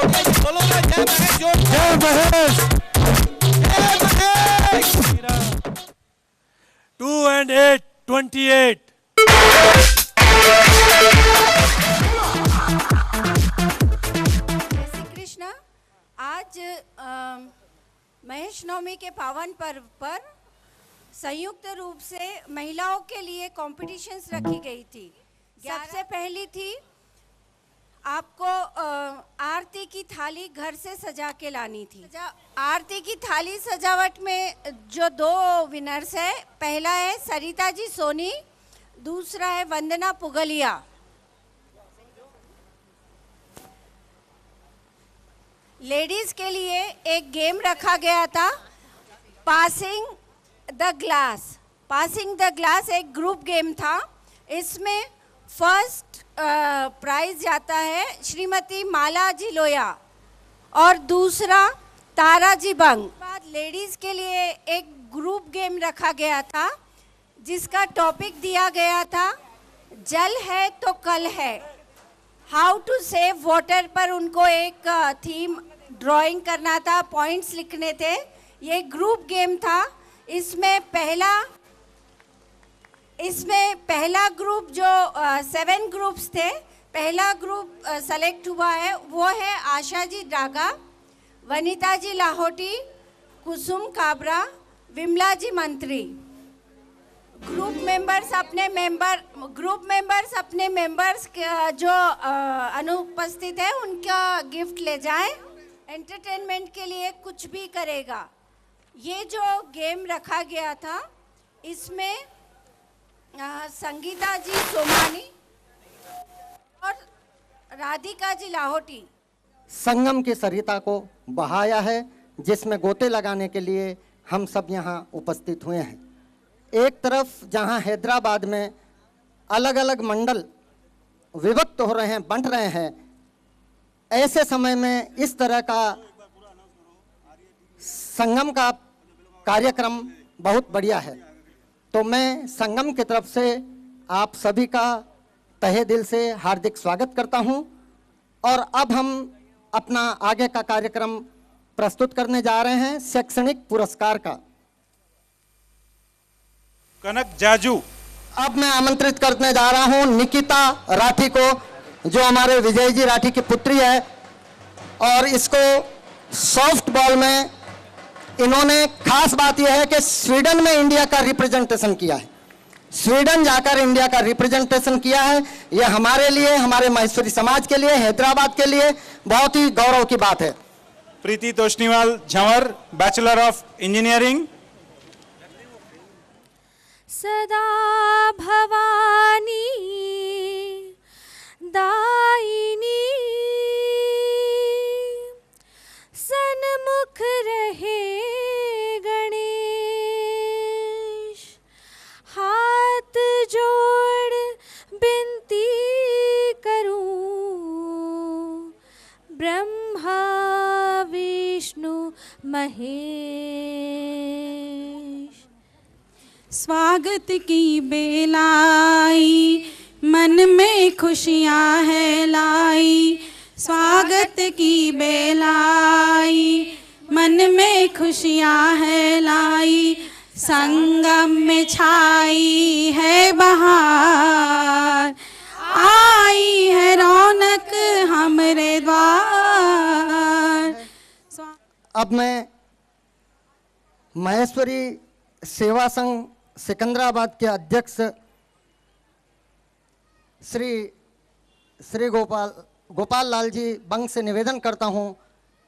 बोलो ना जय महेश जोर। जय महेश। जय महेश। 2 and 8, 28. जय श्री कृष्ण। आज महेश नवमी के पावन पर्व पर संयुक्त रूप से महिलाओं के लिए कॉम्पिटिशन्स रखी गई थी। सबसे पहली थी आपको आरती की थाली घर से सजा के लानी थी। आरती की थाली सजावट में जो 2 विनर्स है, पहला है सरिता जी सोनी, दूसरा है वंदना पुगलिया। लेडीज के लिए एक गेम रखा गया था, passing the glass. Passing the glass एक ग्रुप गेम था। इसमें फर्स्ट प्राइज जाता है श्रीमती माला जी लोया और दूसरा तारा जी बंग। बाद लेडीज के लिए एक ग्रुप गेम रखा गया था जिसका टॉपिक दिया गया था जल है तो कल है, हाउ टू सेव वाटर पर उनको एक थीम ड्राइंग करना था, पॉइंट्स लिखने थे। ये ग्रुप गेम था। इसमें पहला ग्रुप जो 7 ग्रुप्स थे, पहला ग्रुप सेलेक्ट हुआ है वो है आशा जी डागा, वनीता जी लाहौटी, कुसुम काबरा, विमला जी मंत्री। ग्रुप मेंबर्स अपने मेंबर्स जो अनुपस्थित है उनका गिफ्ट ले जाएं। एंटरटेनमेंट के लिए कुछ भी करेगा। ये जो गेम रखा गया था इसमें संगीता जी सोमानी और राधिका जी लाहौटी संगम की सरिता को बहाया है, जिसमें गोते लगाने के लिए हम सब यहाँ उपस्थित हुए हैं। एक तरफ जहाँ हैदराबाद में अलग अलग मंडल विभक्त हो रहे हैं, बंट रहे हैं, ऐसे समय में इस तरह का संगम का कार्यक्रम बहुत बढ़िया है। तो मैं संगम की तरफ से आप सभी का तहे दिल से हार्दिक स्वागत करता हूं। और अब हम अपना आगे का कार्यक्रम प्रस्तुत करने जा रहे हैं शैक्षणिक पुरस्कार का। कनक जाजू। अब मैं आमंत्रित करने जा रहा हूं निकिता राठी को, जो हमारे विजय जी राठी की पुत्री है, और इसको सॉफ्ट बॉल में इन्होंने खास बात यह है कि स्वीडन में इंडिया का रिप्रेजेंटेशन किया है। स्वीडन जाकर इंडिया का रिप्रेजेंटेशन किया है। यह हमारे लिए, हमारे महेश्वरी समाज के लिए, हैदराबाद के लिए बहुत ही गौरव की बात है। Preeti Toshniwal Jhanwar, bachelor of engineering. सदा भवानी दायिनी सन्मुख रहे गणेश, हाथ जोड़ बिनती करूं ब्रह्मा विष्णु महेश। स्वागत की बेलाई मन में खुशियां है लाई, स्वागत की बेलाई मन में खुशियां है लाई, संगम में छाई है बहार, आई है रौनक हमरे द्वार। अब मैं महेश्वरी सेवा संघ सिकंदराबाद के अध्यक्ष श्री गोपाल लाल जी बंग से निवेदन करता हूं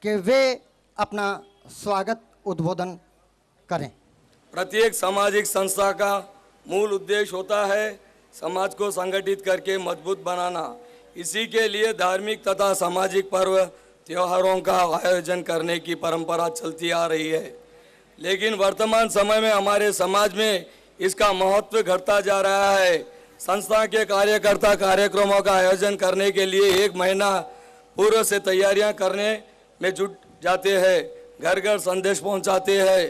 कि वे अपना स्वागत उद्बोधन करें। प्रत्येक सामाजिक संस्था का मूल उद्देश्य होता है समाज को संगठित करके मजबूत बनाना। इसी के लिए धार्मिक तथा सामाजिक पर्व त्योहारों का आयोजन करने की परंपरा चलती आ रही है, लेकिन वर्तमान समय में हमारे समाज में इसका महत्व घटता जा रहा है। संस्था के कार्यकर्ता कार्यक्रमों का आयोजन करने के लिए 1 महीना पूर्व से तैयारियां करने में जुट जाते हैं। घर घर संदेश पहुंचाते हैं,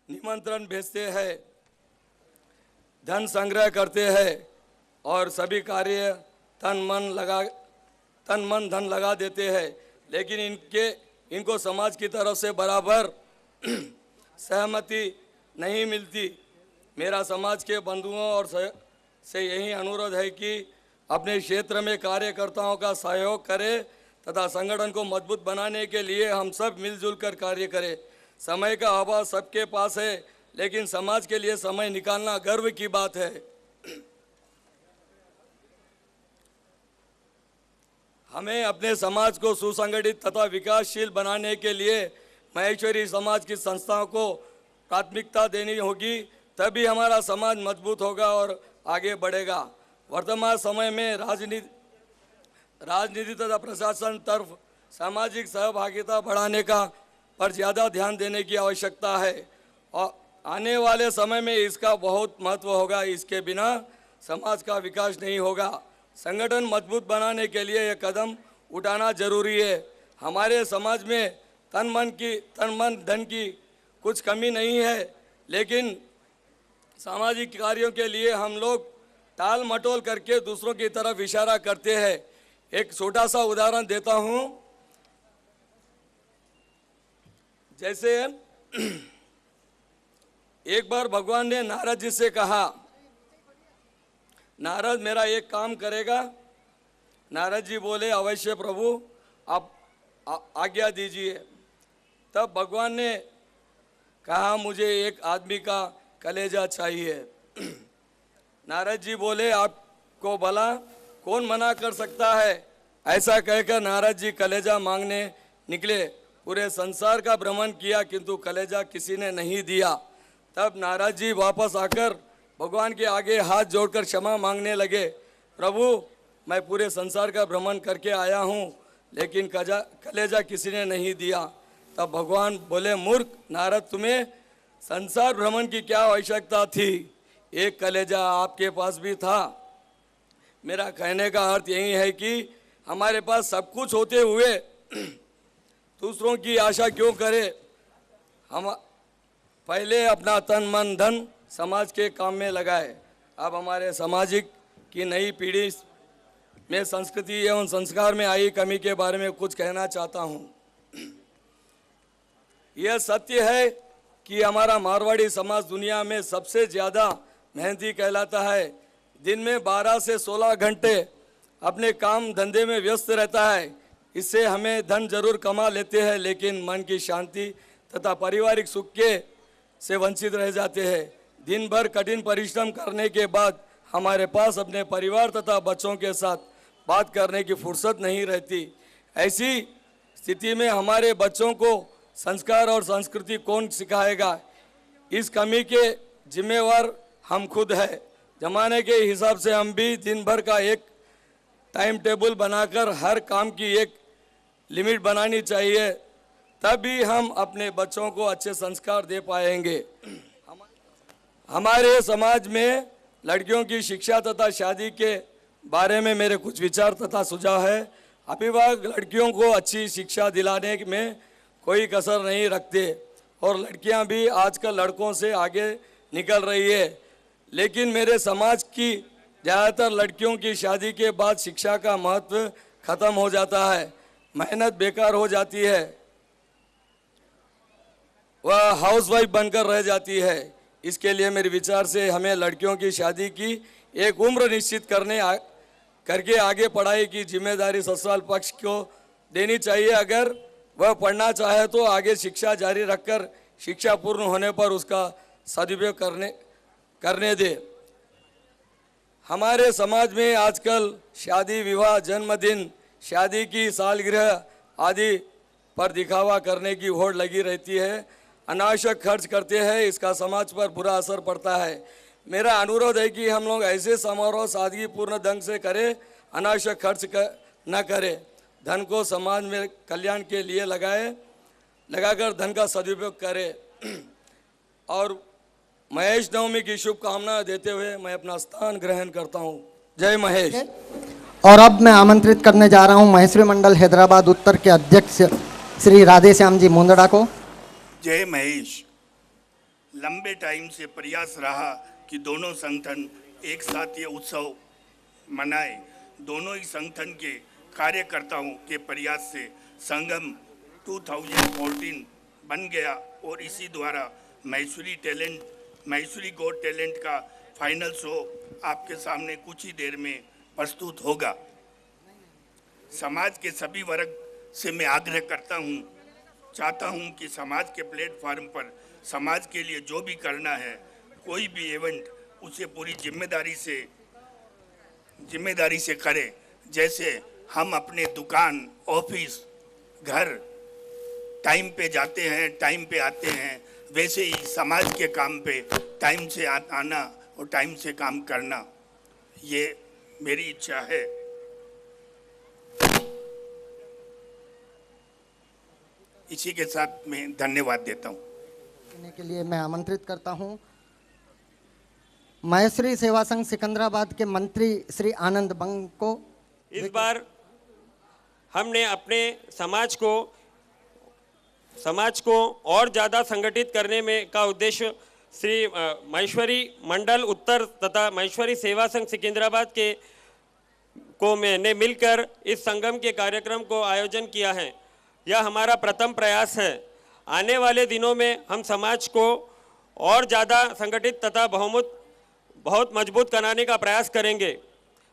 निमंत्रण भेजते हैं, धन संग्रह करते हैं और सभी कार्य तन मन धन लगा देते हैं। लेकिन इनको समाज की तरफ से बराबर सहमति नहीं मिलती। मेरा समाज के बंधुओं और से यही अनुरोध है कि अपने क्षेत्र में कार्यकर्ताओं का सहयोग करें तथा संगठन को मजबूत बनाने के लिए हम सब मिलजुल कर कार्य करें। समय का अभाव सबके पास है, लेकिन समाज के लिए समय निकालना गर्व की बात है। हमें अपने समाज को सुसंगठित तथा विकासशील बनाने के लिए महेश्वरी समाज की संस्थाओं को प्राथमिकता देनी होगी, तभी हमारा समाज मजबूत होगा और आगे बढ़ेगा। वर्तमान समय में राजनीति तथा प्रशासन तरफ सामाजिक सहभागिता बढ़ाने का पर ज़्यादा ध्यान देने की आवश्यकता है और आने वाले समय में इसका बहुत महत्व होगा। इसके बिना समाज का विकास नहीं होगा। संगठन मजबूत बनाने के लिए यह कदम उठाना जरूरी है। हमारे समाज में तन मन धन की कुछ कमी नहीं है, लेकिन सामाजिक कार्यों के लिए हम लोग टाल मटोल करके दूसरों की तरफ इशारा करते हैं। एक छोटा सा उदाहरण देता हूं। जैसे एक बार भगवान ने नारद जी से कहा, नारद मेरा एक काम करेगा? नारद जी बोले, अवश्य प्रभु, आप आज्ञा दीजिए। तब भगवान ने कहा, मुझे एक आदमी का कलेजा चाहिए। नारद जी बोले, आपको भला कौन मना कर सकता है? ऐसा कहकर नारद जी कलेजा मांगने निकले। पूरे संसार का भ्रमण किया, किंतु कलेजा किसी ने नहीं दिया। तब नारद जी वापस आकर भगवान के आगे हाथ जोड़कर क्षमा मांगने लगे। प्रभु, मैं पूरे संसार का भ्रमण करके आया हूँ, लेकिन कलेजा किसी ने नहीं दिया। तब भगवान बोले, मूर्ख नारद, तुम्हें संसार भ्रमण की क्या आवश्यकता थी? एक कलेजा आपके पास भी था। मेरा कहने का अर्थ यही है कि हमारे पास सब कुछ होते हुए दूसरों की आशा क्यों करें? हम पहले अपना तन मन धन समाज के काम में लगाए। अब हमारे सामाजिक की नई पीढ़ी में संस्कृति एवं संस्कार में आई कमी के बारे में कुछ कहना चाहता हूँ। यह सत्य है कि हमारा मारवाड़ी समाज दुनिया में सबसे ज़्यादा मेहनती कहलाता है। दिन में 12 से 16 घंटे अपने काम धंधे में व्यस्त रहता है। इससे हमें धन जरूर कमा लेते हैं, लेकिन मन की शांति तथा पारिवारिक सुख से वंचित रह जाते हैं। दिन भर कठिन परिश्रम करने के बाद हमारे पास अपने परिवार तथा बच्चों के साथ बात करने की फुर्सत नहीं रहती। ऐसी स्थिति में हमारे बच्चों को संस्कार और संस्कृति कौन सिखाएगा? इस कमी के जिम्मेवार हम खुद हैं। जमाने के हिसाब से हम भी दिन भर का एक टाइम टेबल बनाकर हर काम की एक लिमिट बनानी चाहिए, तभी हम अपने बच्चों को अच्छे संस्कार दे पाएंगे। हमारे समाज में लड़कियों की शिक्षा तथा शादी के बारे में मेरे कुछ विचार तथा सुझाव है। अभिभावक लड़कियों को अच्छी शिक्षा दिलाने में कोई कसर नहीं रखते और लड़कियां भी आजकल लड़कों से आगे निकल रही है, लेकिन मेरे समाज की ज़्यादातर लड़कियों की शादी के बाद शिक्षा का महत्व खत्म हो जाता है, मेहनत बेकार हो जाती है, वह हाउसवाइफ बनकर रह जाती है। इसके लिए मेरे विचार से हमें लड़कियों की शादी की एक उम्र निश्चित करके आगे पढ़ाई की जिम्मेदारी ससुराल पक्ष को देनी चाहिए। अगर वह पढ़ना चाहे तो आगे शिक्षा जारी रखकर शिक्षा पूर्ण होने पर उसका सदुपयोग करने दे। हमारे समाज में आजकल शादी विवाह जन्मदिन शादी की सालगिरह आदि पर दिखावा करने की होड़ लगी रहती है, अनावश्यक खर्च करते हैं। इसका समाज पर बुरा असर पड़ता है। मेरा अनुरोध है कि हम लोग ऐसे समारोह सादगीपूर्ण ढंग से करें, अनावश्यक खर्च न करें। धन को समाज में कल्याण के लिए लगाकर धन का सदुपयोग करें। और महेश नवमी की शुभकामना देते हुए मैं अपना स्थान ग्रहण करता हूँ। जय महेश। और अब मैं आमंत्रित करने जा रहा हूँ महेश्वरी मंडल हैदराबाद उत्तर के अध्यक्ष श्री राधेश्याम जी मुंदड़ा को। जय महेश। लंबे टाइम से प्रयास रहा कि दोनों संगठन एक साथ ये उत्सव मनाए। दोनों ही संगठन के कार्यकर्ताओं के प्रयास से संगम 2014 बन गया और इसी द्वारा महेश्वरी गॉट टैलेंट का फाइनल शो आपके सामने कुछ ही देर में प्रस्तुत होगा। समाज के सभी वर्ग से मैं आग्रह चाहता हूं कि समाज के प्लेटफॉर्म पर समाज के लिए जो भी करना है, कोई भी इवेंट, उसे पूरी जिम्मेदारी से करें। जैसे हम अपने दुकान, ऑफिस, घर टाइम पे जाते हैं, टाइम पे आते हैं, वैसे ही समाज के काम पे टाइम से आना और टाइम से काम करना, ये मेरी इच्छा है। इसी के साथ मैं धन्यवाद देता हूँ। देने के लिए मैं आमंत्रित करता हूँ महेश्वरी सेवा संघ सिकंदराबाद के मंत्री श्री आनंद बंग को। इस बार हमने अपने समाज को और ज़्यादा संगठित करने में का उद्देश्य श्री महेश्वरी मंडल उत्तर तथा महेश्वरी सेवा संघ सिकंदराबाद को मैंने मिलकर इस संगम के कार्यक्रम को आयोजन किया है। यह हमारा प्रथम प्रयास है। आने वाले दिनों में हम समाज को और ज़्यादा संगठित तथा बहुत मजबूत बनाने का प्रयास करेंगे।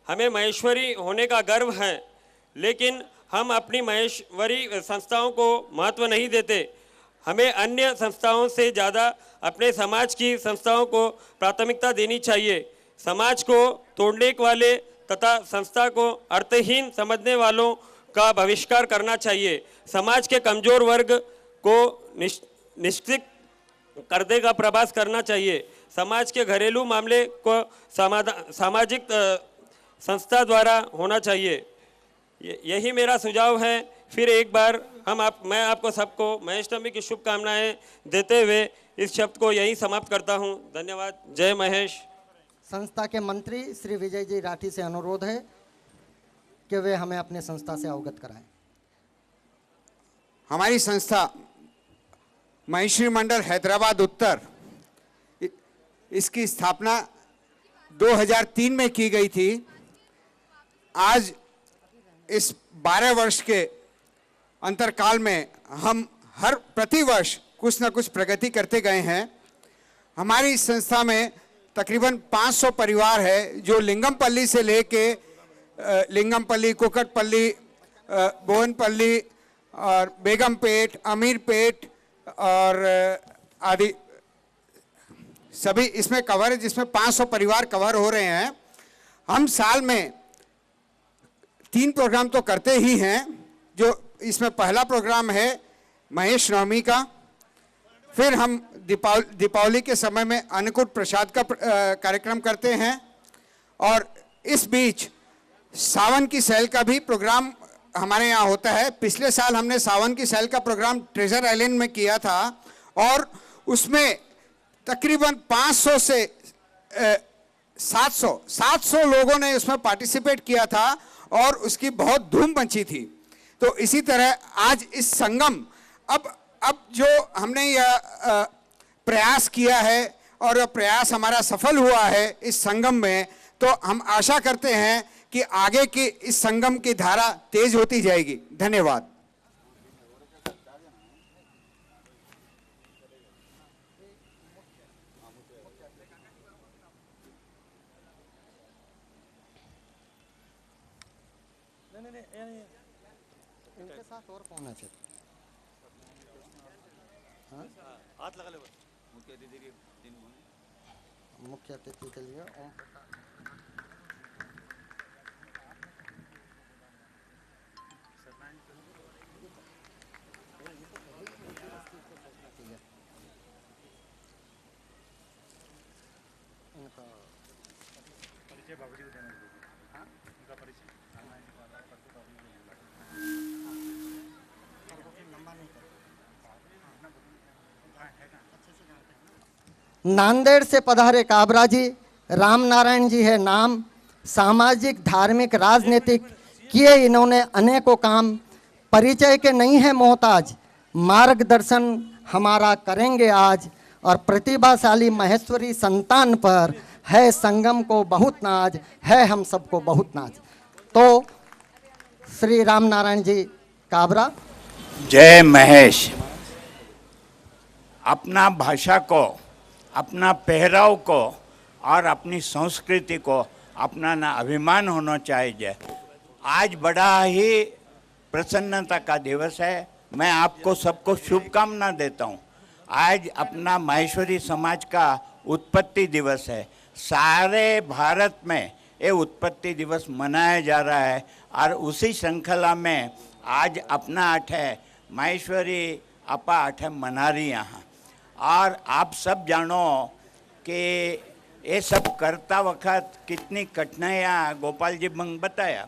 हमें महेश्वरी होने का गर्व है, लेकिन हम अपनी महेश्वरी संस्थाओं को महत्व नहीं देते। हमें अन्य संस्थाओं से ज़्यादा अपने समाज की संस्थाओं को प्राथमिकता देनी चाहिए। समाज को तोड़ने वाले तथा संस्था को अर्थहीन समझने वालों का बहिष्कार करना चाहिए। समाज के कमज़ोर वर्ग को निश्चित करने का प्रयास करना चाहिए। समाज के घरेलू मामले को सामाजिक संस्था द्वारा होना चाहिए। यही मेरा सुझाव है। फिर एक बार मैं आपको सबको महेशनवमी की शुभकामनाएं देते हुए इस शब्द को यहीं समाप्त करता हूं। धन्यवाद। जय महेश। संस्था के मंत्री श्री विजय जी राठी से अनुरोध है कि वे हमें अपने संस्था से अवगत कराएं। हमारी संस्था महेश्वरी मंडल हैदराबाद उत्तर, इसकी स्थापना 2003 में की गई थी। आज इस 12 वर्ष के अंतरकाल में हम प्रतिवर्ष कुछ न कुछ प्रगति करते गए हैं। हमारी इस संस्था में तकरीबन 500 परिवार है जो लिंगमपल्ली से लेके लिंगमपल्ली, कुकटपल्ली, बोहनपल्ली और बेगमपेट, अमीरपेट और आदि सभी इसमें कवर है, जिसमें 500 परिवार कवर हो रहे हैं। हम साल में 3 प्रोग्राम तो करते ही हैं। जो इसमें पहला प्रोग्राम है महेश नवमी का, फिर हम दीपावली के समय में अन्नकूट प्रसाद का कार्यक्रम करते हैं, और इस बीच सावन की सेल का भी प्रोग्राम हमारे यहाँ होता है। पिछले साल हमने सावन की सेल का प्रोग्राम ट्रेजर आइलैंड में किया था और उसमें तकरीबन 500 से 700 लोगों ने उसमें पार्टिसिपेट किया था और उसकी बहुत धूम मची थी। तो इसी तरह आज इस संगम अब जो हमने यह प्रयास किया है और प्रयास हमारा सफल हुआ है इस संगम में, तो हम आशा करते हैं कि आगे की इस संगम की धारा तेज होती जाएगी। धन्यवाद। इनके साथ और कौन है? हाथ लगा ले। मुख्य अतिथि के लिए परिचय बाबूजी को देना जरूरी है। उनका परिचय नांदेड़ से पधारे काबरा जी, राम नारायण जी है नाम। सामाजिक, धार्मिक, राजनीतिक किए इन्होंने अनेकों काम। परिचय के नहीं है मोहताज, मार्गदर्शन हमारा करेंगे आज। और प्रतिभाशाली महेश्वरी संतान पर है संगम को बहुत नाज, है हम सबको बहुत नाज। तो श्री राम नारायण जी काबरा जय महेश। अपना भाषा को, अपना पहराव को और अपनी संस्कृति को अपनाना अभिमान होना चाहिए। आज बड़ा ही प्रसन्नता का दिवस है। मैं आपको सबको शुभकामना देता हूँ। आज अपना माहेश्वरी समाज का उत्पत्ति दिवस है। सारे भारत में ये उत्पत्ति दिवस मनाया जा रहा है और उसी श्रृंखला में आज अपना आठ है माहेश्वरी अपा आठ है मना रही यहाँ। और आप सब जानो कि ये सब करता वक्त कितनी कठिनाइयाँ गोपाल जी मंग बताया।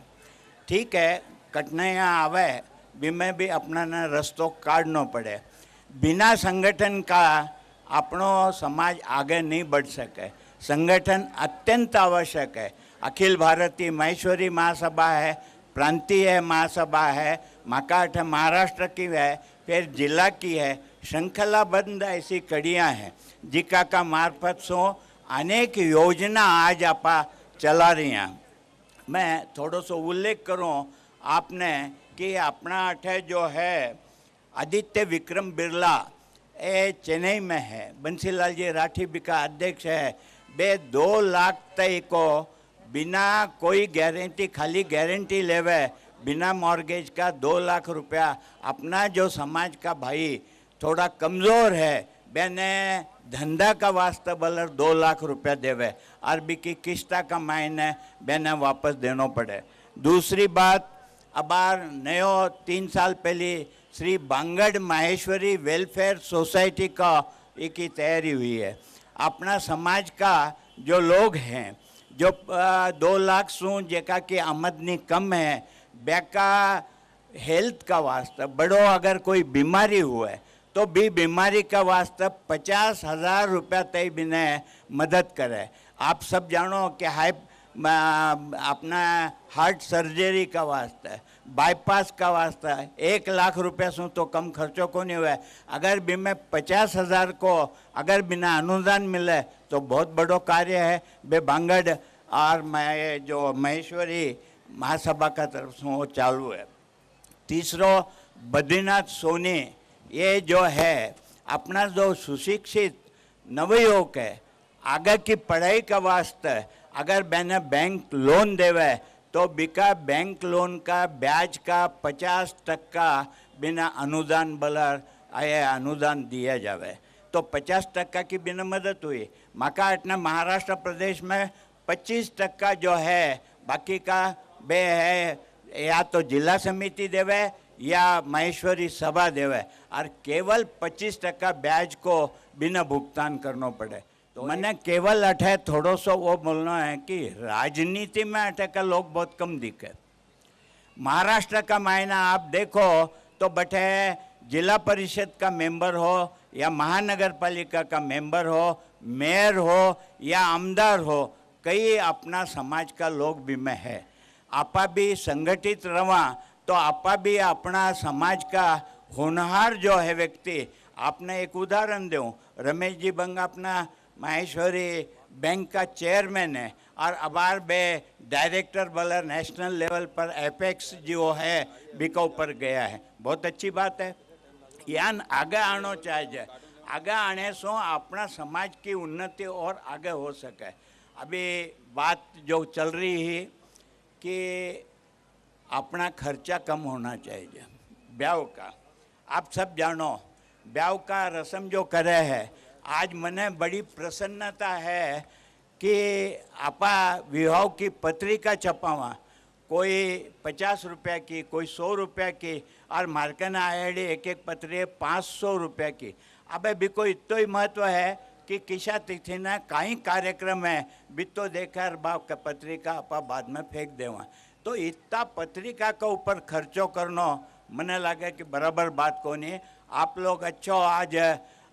ठीक है, कठिनाइयाँ आवे भी में भी अपना ना रस्तो काढ़ना पड़े। बिना संगठन का अपनो समाज आगे नहीं बढ़ सके। संगठन अत्यंत आवश्यक है। अखिल भारतीय माहेश्वरी महासभा है, प्रांतीय महासभा है, मकाठ महाराष्ट्र की है, फिर जिला की है। श्रृंखलाबद्ध ऐसी कड़ियाँ हैं जिका का मार्फत सो अनेक योजना आज आपा चला रही हैं। मैं थोड़ा सा उल्लेख करूं आपने कि अपना अठे जो है आदित्य विक्रम बिरला ये चेन्नई में है, बंसीलाल जी राठी भी का अध्यक्ष है। बे 2 लाख तय को बिना कोई गारंटी, खाली गारंटी लेवे बिना मॉर्गेज का 2 लाख रुपया अपना जो समाज का भाई थोड़ा कमज़ोर है बेने धंधा का वास्ते बलर 2 लाख रुपया देवे और भी की किस्ता का महीने बेने वापस देना पड़े। दूसरी बात, अबार नयो 3 साल पहले श्री बांगड़ माहेश्वरी वेलफेयर सोसाइटी का एक ही तैयारी हुई है। अपना समाज का जो लोग हैं जो 2 लाख सू जेका की आमदनी कम है, बेका हेल्थ का वास्ते बड़ो अगर कोई बीमारी हुए तो भी बीमारी का वास्ते 50,000 रुपया तय बिने मदद करे। आप सब जानो कि अपना हार्ट सर्जरी का वास्ते, बाईपास का वास्ते 1 लाख रुपया से तो कम खर्चों को नहीं हुआ। अगर भी में 50,000 को अगर बिना अनुदान मिले तो बहुत बड़ो कार्य है। बे बांगड़ और मैं जो महेश्वरी महासभा का तरफ से वो चालू है। तीसरो, बद्रीनाथ सोनी ये जो है अपना जो सुशिक्षित नवयुवक है आगे की पढ़ाई का वास्ते अगर मैंने बैंक लोन देवे तो बिका बैंक लोन का ब्याज का 50% बिना अनुदान बलर आए अनुदान दिया जावे तो 50% की बिना मदद हुई। मका इतना महाराष्ट्र प्रदेश में 25% जो है बाकी का बे है या तो जिला समिति देवे या माहेश्वरी सभा देवे और केवल 25% ब्याज को बिना भुगतान करना पड़े। तो मैंने केवल अठे थोड़ा सा वो बोलना है कि राजनीति में अठे का लोग बहुत कम दिखे। महाराष्ट्र का मायना आप देखो तो बटे जिला परिषद का मेंबर हो या महानगर पालिका का मेंबर हो, मेयर हो या आमदार हो, कई अपना समाज का लोग भी में है। आपा भी संगठित रवा तो आपा भी अपना समाज का होनहार जो है व्यक्ति। आपने एक उदाहरण दूँ, रमेश जी बंग अपना माहेश्वरी बैंक का चेयरमैन है और अबार बे डायरेक्टर बलर नेशनल लेवल पर एपेक्स जो है बिका ऊपर गया है। बहुत अच्छी बात है। यान आगे आना चाहिए। आगे आने से अपना समाज की उन्नति और आगे हो सके। अभी बात जो चल रही है कि अपना खर्चा कम होना चाहिए ब्याह का। आप सब जानो ब्याह का रस्म जो करे है, आज मने बड़ी प्रसन्नता है कि आपा विवाह की पत्रिका छपावा, कोई 50 रुपये की, कोई 100 रुपये की और मार्कन आयडी एक पत्री 500 रुपये की। अब भी कोई इतना ही महत्व है कि किसा तिथि ना कहीं कार्यक्रम है भी तो देखकर बाप का पत्रिका आपा बाद में फेंक देवा। तो इतना पत्रिका के ऊपर खर्चो करना मने लगे कि बराबर बात को नहीं। आप लोग अच्छो आज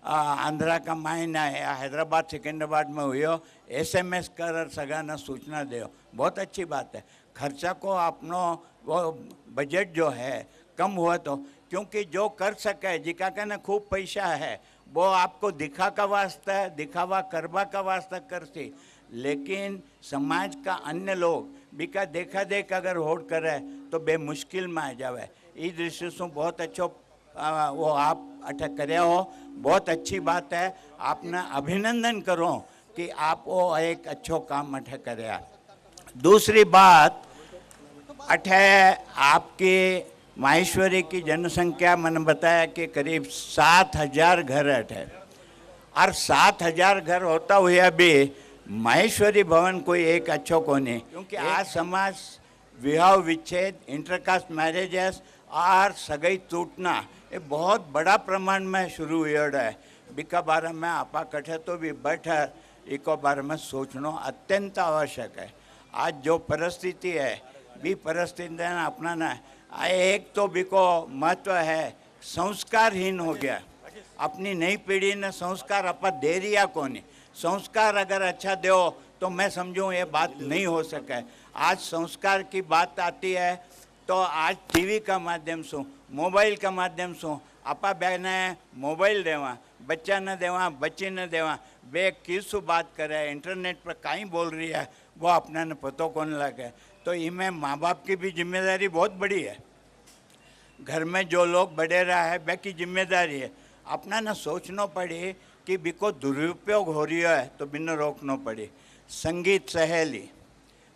आंध्रा का महीना है, हैदराबाद सिकंदराबाद में हुई हो, SMS कर सगाना सूचना दो, बहुत अच्छी बात है। खर्चा को अपनो वो बजट जो है कम हुआ तो, क्योंकि जो कर सके जिका कहना खूब पैसा है वो आपको दिखावा करवा का वास्ता करती, लेकिन समाज का अन्य लोग बिका देखा देख अगर होड़ करे तो बेमुश्किल में आ जावे। इस दृष्टि से बहुत अच्छो वो आप अटक करे हो, बहुत अच्छी बात है। आपने अभिनंदन करो कि आप वो एक अच्छो काम अटक करे। दूसरी बात अठे आपके माहेश्वरी की जनसंख्या मैंने बताया कि करीब 7,000 घर अठे, और 7,000 घर होता हुआ भी माहेश्वरी भवन कोई एक अच्छो को नहीं, क्योंकि आज समाज विवाह विच्छेद, इंटरकास्ट मैरिजेस और सगाई टूटना ये बहुत बड़ा प्रमाण में शुरू हुआ है। बिका बारे में आपा कठे तो भी बैठे इको बारे में सोचना अत्यंत आवश्यक है। आज जो परिस्थिति है भी परिस्थिति अपना ना एक तो बिको महत्व है संस्कारहीन हो गया। अपनी नई पीढ़ी ने संस्कार अपा दे रिया को नहीं। संस्कार अगर अच्छा दो तो मैं समझूँ ये बात नहीं हो सके। आज संस्कार की बात आती है तो आज टीवी का माध्यम से, मोबाइल का माध्यम से आपा बहने मोबाइल देवा, बच्चा न देवा, बच्ची न देवा, बे किसु बात करे, इंटरनेट पर कहीं बोल रही है वो अपना ने पतो कौन लगे। तो इनमें माँ बाप की भी जिम्मेदारी बहुत बड़ी है। घर में जो लोग बढ़े रहा है वे की जिम्मेदारी है। अपना न सोचना पड़ी कि बिको दुरुपयोग हो रही है तो बिन रोकना पड़ी। संगीत सहेली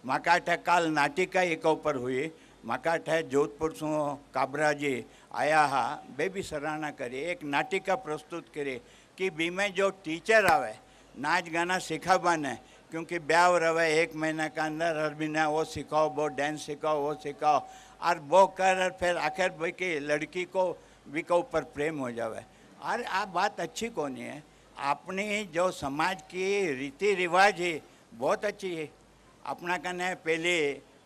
मकाठ काल नाटिका एक ऊपर हुई, मकाठ जोधपुर सु काबरा जी आया हा, बे भी सराहना करी, एक नाटिका प्रस्तुत करी कि बी में जो टीचर आवे नाच गाना सिखावाने, क्योंकि ब्याह रवे 1 महीना का अंदर हर महीना वो सिखाओ, वो डांस सिखाओ, वो सिखाओ, और वो कर फिर आखिर भाई की लड़की को भी के ऊपर प्रेम हो जावे। और आ बात अच्छी कौन है। अपनी जो समाज की रीति रिवाज है बहुत अच्छी है। अपना कने पहले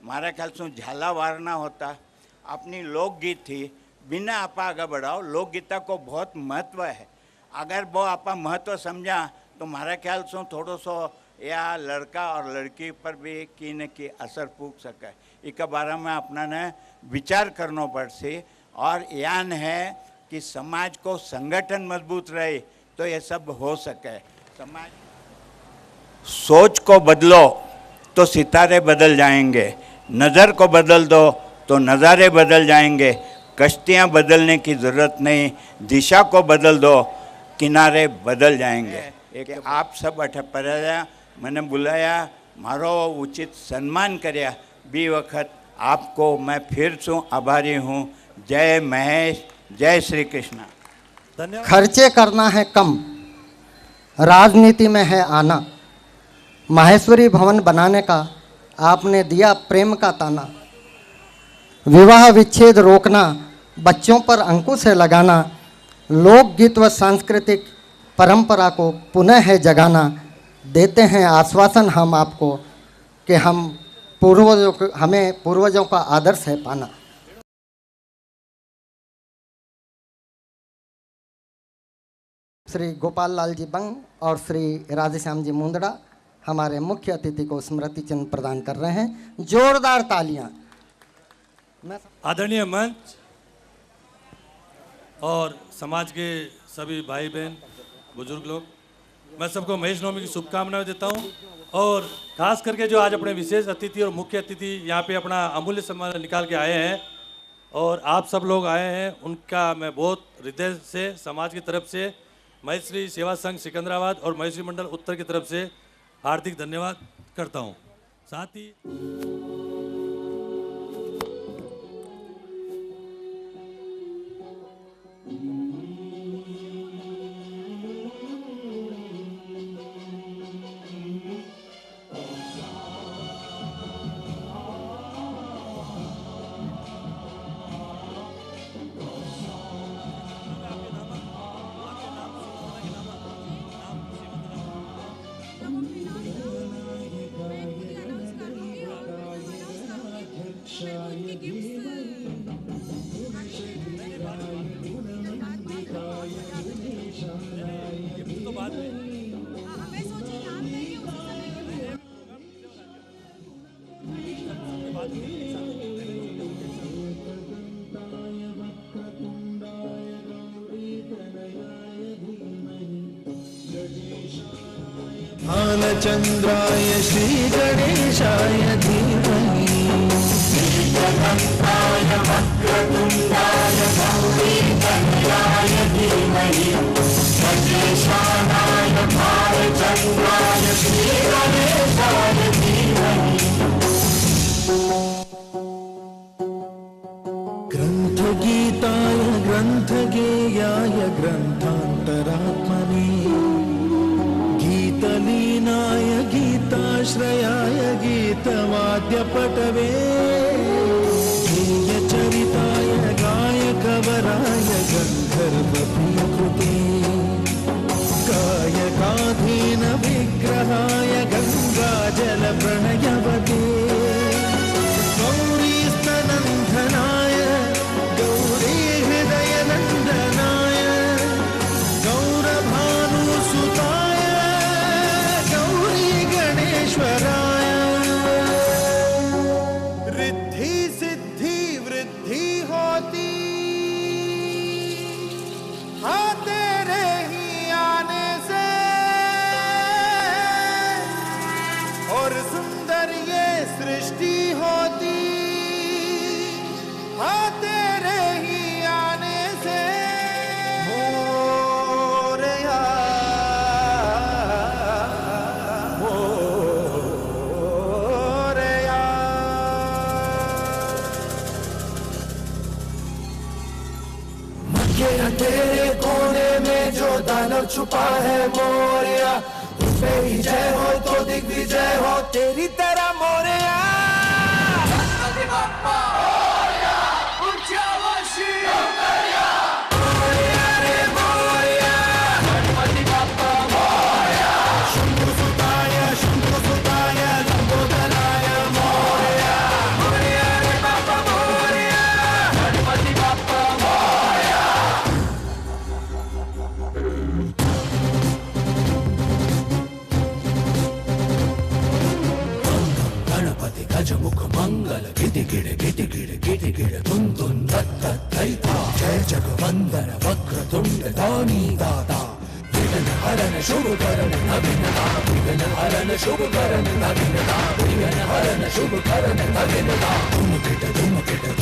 मारा ख्याल से झाला वारना होता, अपनी लोकगीत थी, बिना आपा आगे बढ़ाओ लोकगीता को बहुत महत्व है। अगर वो आपा महत्व समझा तो मारा ख्याल से थोड़ो सो या लड़का और लड़की पर भी की न की असर पूक सके। इसके बारे में अपना ने विचार करना पड़से। और यान है कि समाज को संगठन मजबूत रहे तो ये सब हो सके। समाज सोच को बदलो तो सितारे बदल जाएंगे, नज़र को बदल दो तो नज़ारे बदल जाएंगे। कश्तियाँ बदलने की ज़रूरत नहीं, दिशा को बदल दो किनारे बदल जाएंगे। एक आप सब अठे पराया मैंने बुलाया, मारो उचित सम्मान कर्या, बी वक्त आपको मैं फिर से आभारी हूँ। जय महेश, जय श्री कृष्ण। खर्चे करना है कम, राजनीति में है आना। माहेश्वरी भवन बनाने का आपने दिया प्रेम का ताना। विवाह विच्छेद रोकना, बच्चों पर अंकुश है लगाना। लोकगीत व सांस्कृतिक परंपरा को पुनः है जगाना। देते हैं आश्वासन हम आपको कि हमें पूर्वजों का आदर्श है पाना। श्री गोपाल लाल जी बंग और श्री राधेश्याम जी मुंदड़ा हमारे मुख्य अतिथि को स्मृति चिन्ह प्रदान कर रहे हैं। जोरदार तालियां। आदरणीय मंच और समाज के सभी भाई बहन बुजुर्ग लोग, मैं सबको महेश नवमी की शुभकामनाएं देता हूं। और खास करके जो आज अपने विशेष अतिथि और मुख्य अतिथि यहाँ पे अपना अमूल्य सम्मान निकाल के आए हैं और आप सब लोग आए हैं, उनका मैं बहुत हृदय से समाज की तरफ से, महेश्वरी सेवा संघ सिकंदराबाद और महेश्वरी मंडल उत्तर की तरफ से हार्दिक धन्यवाद करता हूँ। साथ ही भालचंद्राय श्री गणेशाय धीमहि ग्रंथगीताय ग्रंथगेयाय ग्रंथान्तरात्मने गीतलीनाय गीताश्रयाय गीतवाद्यपटवे गेयचरिताय गायकवराय गन्धर्वप्रियकृते गायकाधीन विग्रहाय गङ्गाजलप्रणयवते गौरीस्तनन्दनाय गौरी हृदयनन्दनाय गौरभानुसुताय गौरी गणेश्वराय रिद्धि सिद्धि वृद्धि होती हाँ तेरे ही आने से और सुंदर ये सृष्टि होती हाँ तेरे ही आने से मोरया मोरया मक्के तेरे कोने में जो दानव छुपा है मोरया उसपे विजय हो तो दिग्विजय हो तेरी तरह मोरया गजमुख मंगल गिटि गिड़ गिटि गिड़ गिटि गिड़ तुम दत्त दैता जय जगवंदन वक्र तुंड दानी दाता विघ्न हरन शुभ करण नवीनता विघ्न हरन शुभ करण नवीनता विघ्न हरन शुभ करण नवीनता तुम किट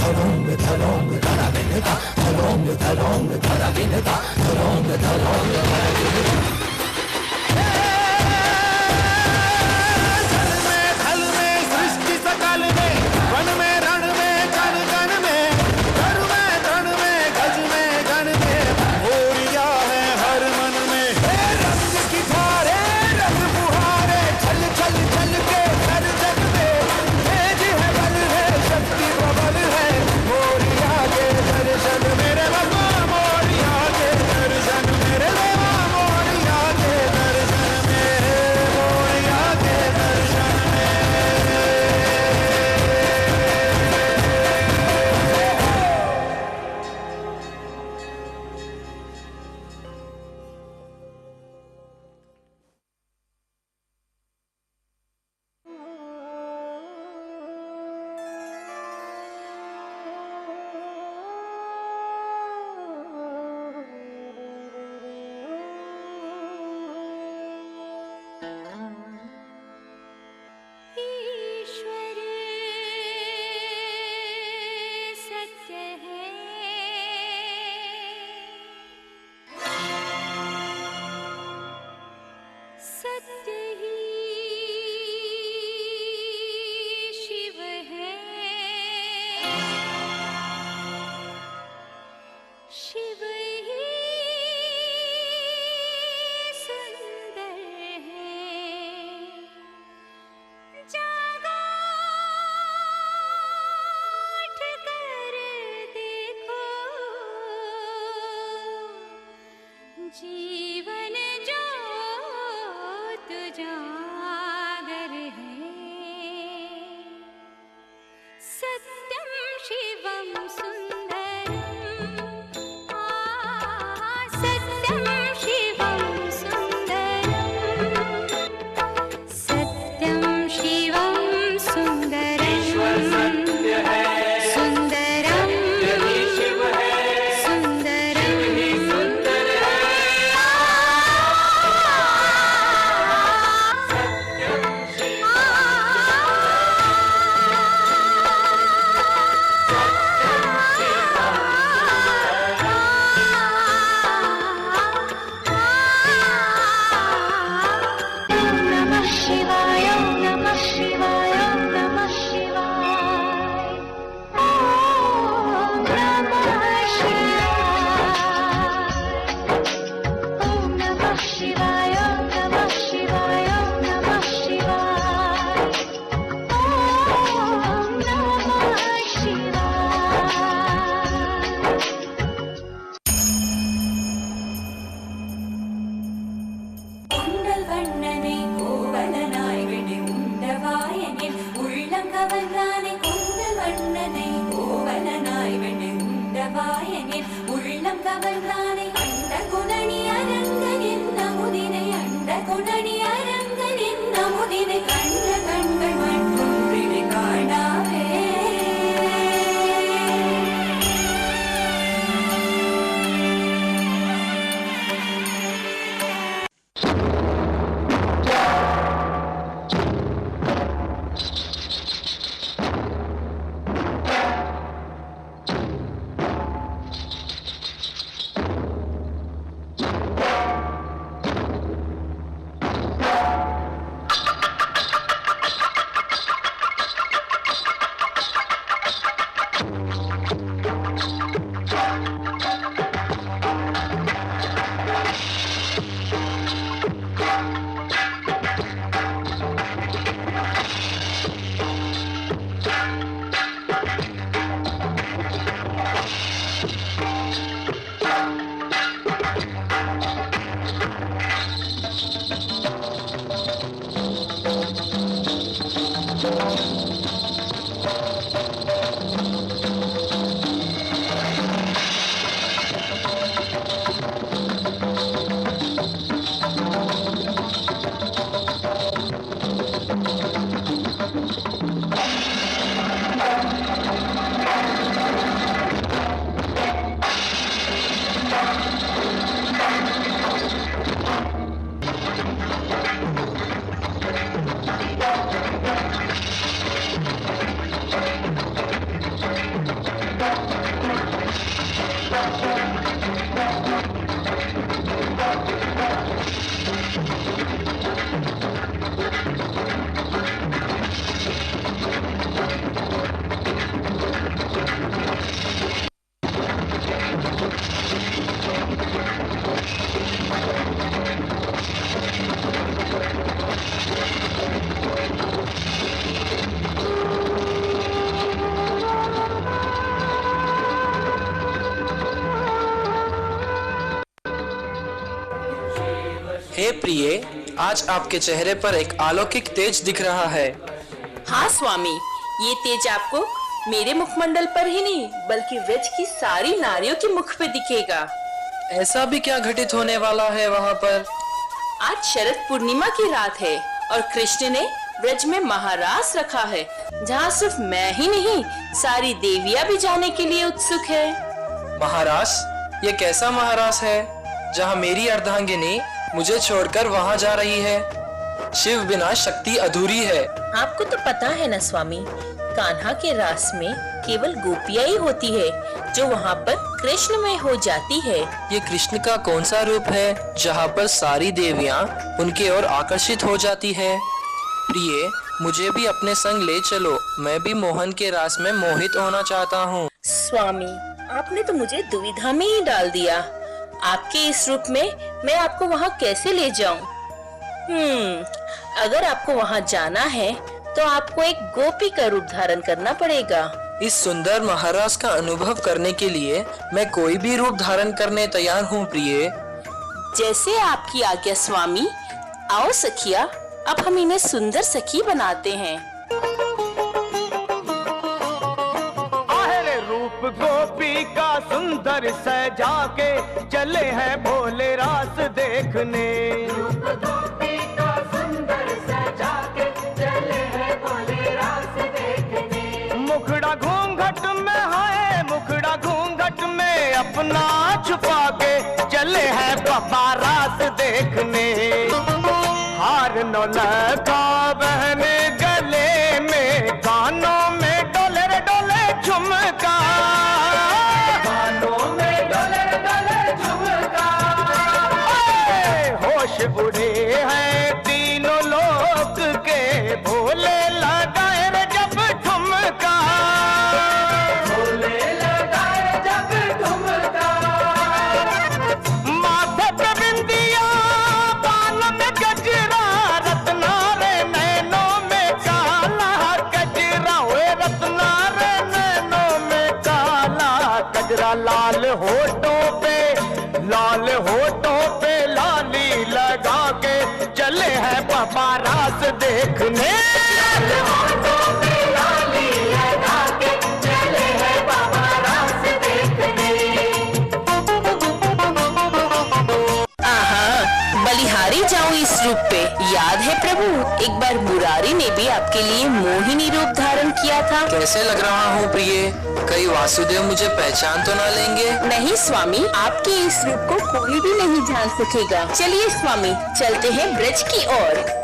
धरोंग धरोंग धरा विनता धरोंग धरोंग धरा विनता धरोंग धरोंग धरा विनता वन में रण में कण कण में घर में धन में गज में गण में मोरिया है हर मन में रंग की धारे रंग बुहारे चल चल चल के हर जग में तेज है बल है शक्ति प्रबल है मोरिया के दर्शन मेरे बाबा मोरिया के दर्शन मेरे बाबा मोरिया के दर्शन मेरे मोरिया के दर्शन जीवन ज्योत जागर है सत्यम शिवम सुंदरम सत्यम शिवम सुंदरम सत्यम शिवम सुंदरम ईश्वर सत्य है सुंदरम यही शिव है सुंदरम ही सुंदर है വന്നാനെ അണ്ടകുണണി അരങ്കനെന്നമുദിനെ അണ്ടകുണണി അരങ്കനെന്നമുദിനെ കണ്ട കൺകൾ മൺകുമ്പിളി കാണാവേ हे प्रिय, आज आपके चेहरे पर एक अलौकिक तेज दिख रहा है। हाँ स्वामी, ये तेज आपको मेरे मुखमंडल पर ही नहीं बल्कि व्रज की सारी नारियों के मुख पे दिखेगा। ऐसा भी क्या घटित होने वाला है वहाँ पर? आज शरद पूर्णिमा की रात है और कृष्ण ने व्रज में महारास रखा है, जहाँ सिर्फ मैं ही नहीं सारी देवियाँ भी जाने के लिए उत्सुक है। महारास? ये कैसा महारास है जहाँ मेरी अर्धांगिनी मुझे छोड़कर वहाँ जा रही है? शिव बिना शक्ति अधूरी है। आपको तो पता है ना स्वामी, कान्हा के रास में केवल गोपियाँ ही होती है जो वहाँ पर कृष्ण में हो जाती है। ये कृष्ण का कौन सा रूप है जहाँ पर सारी देवियाँ उनके ओर आकर्षित हो जाती है? प्रिय, मुझे भी अपने संग ले चलो, मैं भी मोहन के रास में मोहित होना चाहता हूँ। स्वामी, आपने तो मुझे दुविधा में ही डाल दिया। आपके इस रूप में मैं आपको वहाँ कैसे ले जाऊं? अगर आपको वहाँ जाना है तो आपको एक गोपी का रूप धारण करना पड़ेगा। इस सुंदर महारास का अनुभव करने के लिए मैं कोई भी रूप धारण करने तैयार हूँ प्रिय। जैसे आपकी आज्ञा स्वामी। आओ सखिया, अब हम इन्हें सुंदर सखी बनाते हैं। रूप गोपी का सुंदर सजा के चले हैं भोले रास देखने। रूप गोपी का सुंदर सजा के चले हैं भोले रास देखने। मुखड़ा घूंघट में है, मुखड़ा घूंघट में अपना छुपा के चले हैं बाबा रास देखने। हार न लगा बहने गले में, कानों में डोले रे डोले झुमका, कानों में डोले रे डोले झुमका। होश उड़े हैं तीनों लोक के, भोले लगाए रे जब ठुमका, भोले लगाए जब ठुमका। माथे पे बिंदिया, बाल में गजरा, रत्ना रे नैनों में काला गजरा, ओए रत्ना रे नैनों में काला गजरा। लाल होठों पे, लाल होठों पे लाली लगा के चले हैं बाबा रास देखने। लाल होठों पे लाली लगा के चले हैं बाबा रास देखने। प्रभु, एक बार मुरारी ने भी आपके लिए मोहिनी रूप धारण किया था। कैसे लग रहा हूँ प्रिय? कहीं वासुदेव मुझे पहचान तो ना लेंगे? नहीं स्वामी, आपके इस रूप को कोई भी नहीं जान सकेगा। चलिए स्वामी, चलते हैं ब्रज की ओर।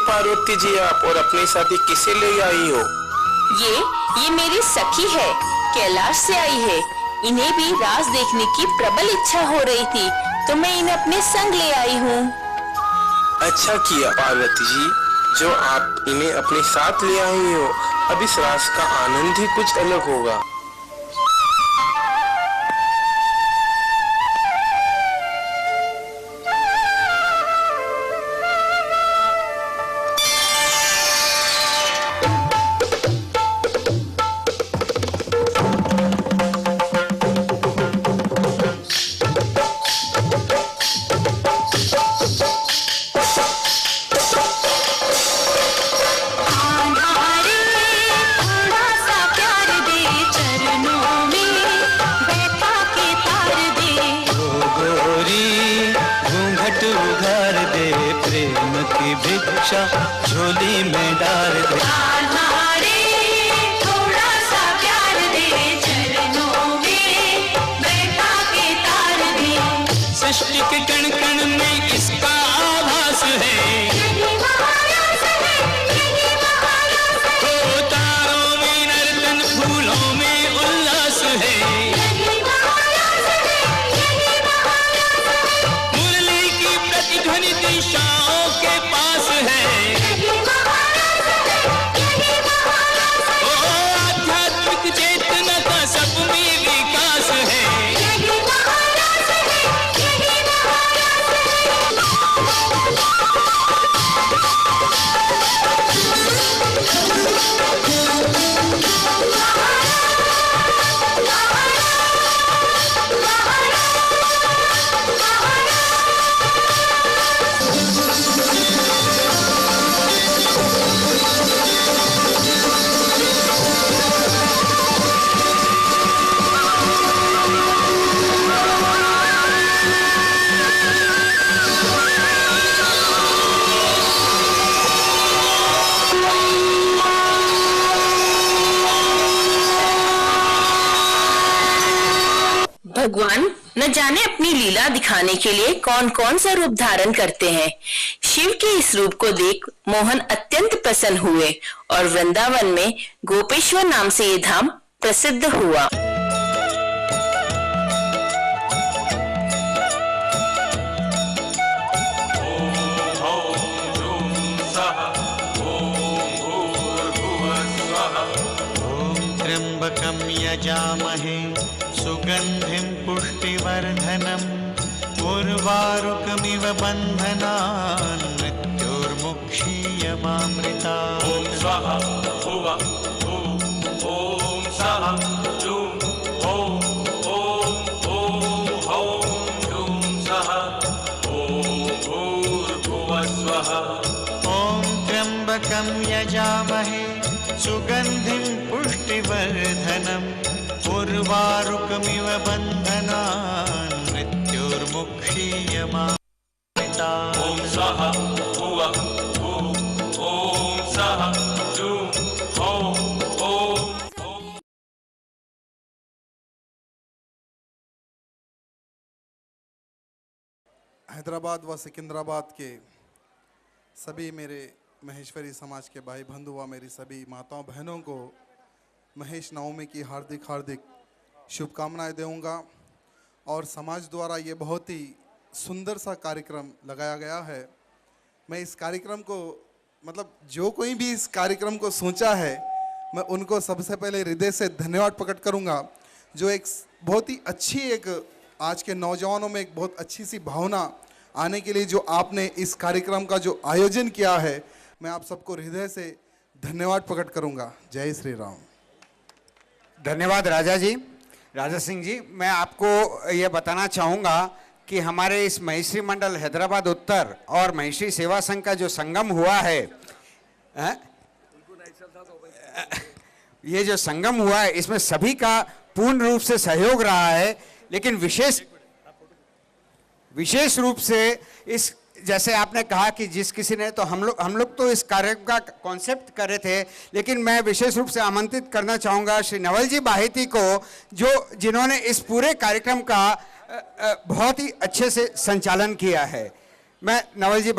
पार्वती जी आप, और अपने साथी किसे ले आई हो? ये मेरी सखी है, कैलाश से आई है। इन्हें भी रास देखने की प्रबल इच्छा हो रही थी, तो मैं इन्हें अपने संग ले आई हूँ। अच्छा किया पार्वती जी, जो आप इन्हें अपने साथ ले आई हो। अब इस रास का आनंद ही कुछ अलग होगा। झोली में डाल दे, थोड़ा सा प्यार दे, चरणों में बैठा के तार दे। सृष्टि के कण कण में इसका आभास है, हो तारों में नर्तन, फूलों में उल्लास है। मुरली की प्रतिध्वनि दिशाओं के पास है। चेतना का सब में विकास है। भगवान न जाने अपनी लीला दिखाने के लिए कौन कौन सा रूप धारण करते हैं। शिव के इस रूप को देख मोहन अत्यंत प्रसन्न हुए और वृंदावन में गोपेश्वर नाम से ये धाम प्रसिद्ध हुआ। त्र्यंबकं यजामहे सुगंधिं पुष्टिवर्धनम् उर्वारुकमिव बन्धनान् मृत्योर्मुक्षीयमामृतात्। ओम स्वाहा भुवा ओम स्वाहा लूं ओम लूं स्वाहा ओम भूर्भुवः स्वाहा। ओम त्र्यंबकं यजामहे सुगंधिं पुष्टिवर्धनम् उर्वारुकमिव बन्धनान् मृत्योर्मुक्षीयमामृतात्। ओम स्वाहा भुवा सः जूं हौं ॐ हैदराबाद व सिकंदराबाद के सभी मेरे महेश्वरी समाज के भाई बंधु व मेरी सभी माताओं बहनों को महेश नवमी की हार्दिक हार्दिक शुभकामनाएं दूंगा। और समाज द्वारा ये बहुत ही सुंदर सा कार्यक्रम लगाया गया है। मैं इस कार्यक्रम को मतलब जो कोई भी इस कार्यक्रम को सोचा है, मैं उनको सबसे पहले हृदय से धन्यवाद प्रकट करूंगा। जो एक बहुत ही अच्छी एक आज के नौजवानों में एक बहुत अच्छी सी भावना आने के लिए जो आपने इस कार्यक्रम का जो आयोजन किया है, मैं आप सबको हृदय से धन्यवाद प्रकट करूंगा। जय श्री राम। धन्यवाद राजा जी, राजा सिंह जी। मैं आपको ये बताना चाहूँगा कि हमारे इस महेश्वरी मंडल हैदराबाद उत्तर और महेश्वरी सेवा संघ का जो संगम हुआ है, ये जो संगम हुआ है, इसमें सभी का पूर्ण रूप से सहयोग रहा है। लेकिन विशेष रूप से इस जैसे आपने कहा कि जिस किसी ने, तो हम लोग तो इस कार्यक्रम का कॉन्सेप्ट कर रहे थे, लेकिन मैं विशेष रूप से आमंत्रित करना चाहूँगा श्री नवल जी बाहिती को, जिन्होंने इस पूरे कार्यक्रम का बहुत ही अच्छे से संचालन किया है। मैं नवल जी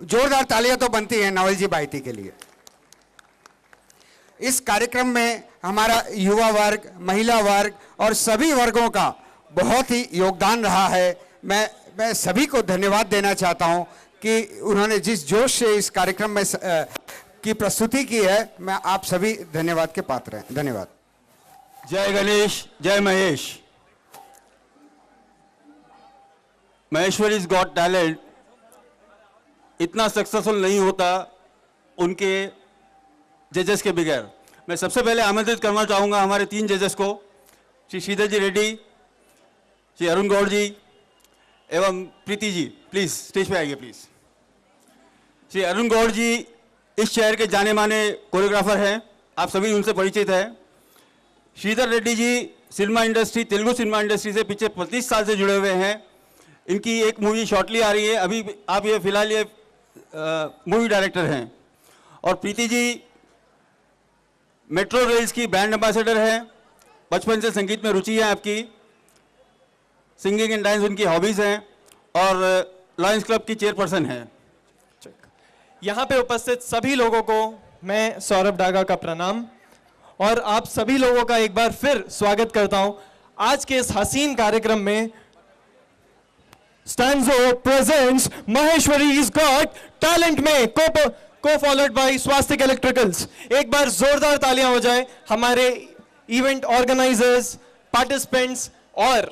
जोरदार तालियां तो बनती हैं नवल जी बाहिती के लिए। इस कार्यक्रम में हमारा युवा वर्ग, महिला वर्ग और सभी वर्गों का बहुत ही योगदान रहा है। मैं सभी को धन्यवाद देना चाहता हूं कि उन्होंने जिस जोश से इस कार्यक्रम में की प्रस्तुति की है। मैं आप सभी धन्यवाद के पात्र हैं। धन्यवाद। जय गणेश, जय महेश। महेश्वरीज गॉट टैलेंट इतना सक्सेसफुल नहीं होता उनके जजेस के बगैर। मैं सबसे पहले आमंत्रित करना चाहूँगा हमारे 3 जजेस को, श्री श्रीधर जी रेड्डी, श्री अरुण गौड़ जी एवं प्रीति जी। प्लीज़ स्टेज पे आइए प्लीज़। श्री अरुण गौड़ जी इस शहर के जाने माने कोरियोग्राफर हैं, आप सभी उनसे परिचित हैं। Shridhar Reddy ji cinema industry, Telugu cinema industry से पिछले 25 साल से जुड़े हुए हैं। इनकी एक मूवी शॉर्टली आ रही है, अभी आप ये फिलहाल ये मूवी डायरेक्टर हैं। और प्रीति जी मेट्रो रेल्स की ब्रांड एम्बेसडर है, बचपन से संगीत में रुचि है आपकी, सिंगिंग एंड डांस उनकी हॉबीज़ हैं और लॉयंस क्लब की चेयरपर्सन हैं। यहाँ पे उपस्थित सभी लोगों को मैं सौरभ डागा का प्रणाम और आप सभी लोगों का एक बार फिर स्वागत करता हूँ आज के इस हसीन कार्यक्रम में। स्टैंजो प्रेजेंट्स महेश्वरीज गॉट टैलेंट में को फॉलोड बाय स्वास्तिक इलेक्ट्रिकल्स। एक बार जोरदार तालियां हो जाए हमारे इवेंट ऑर्गेनाइजर्स, पार्टिसिपेंट्स और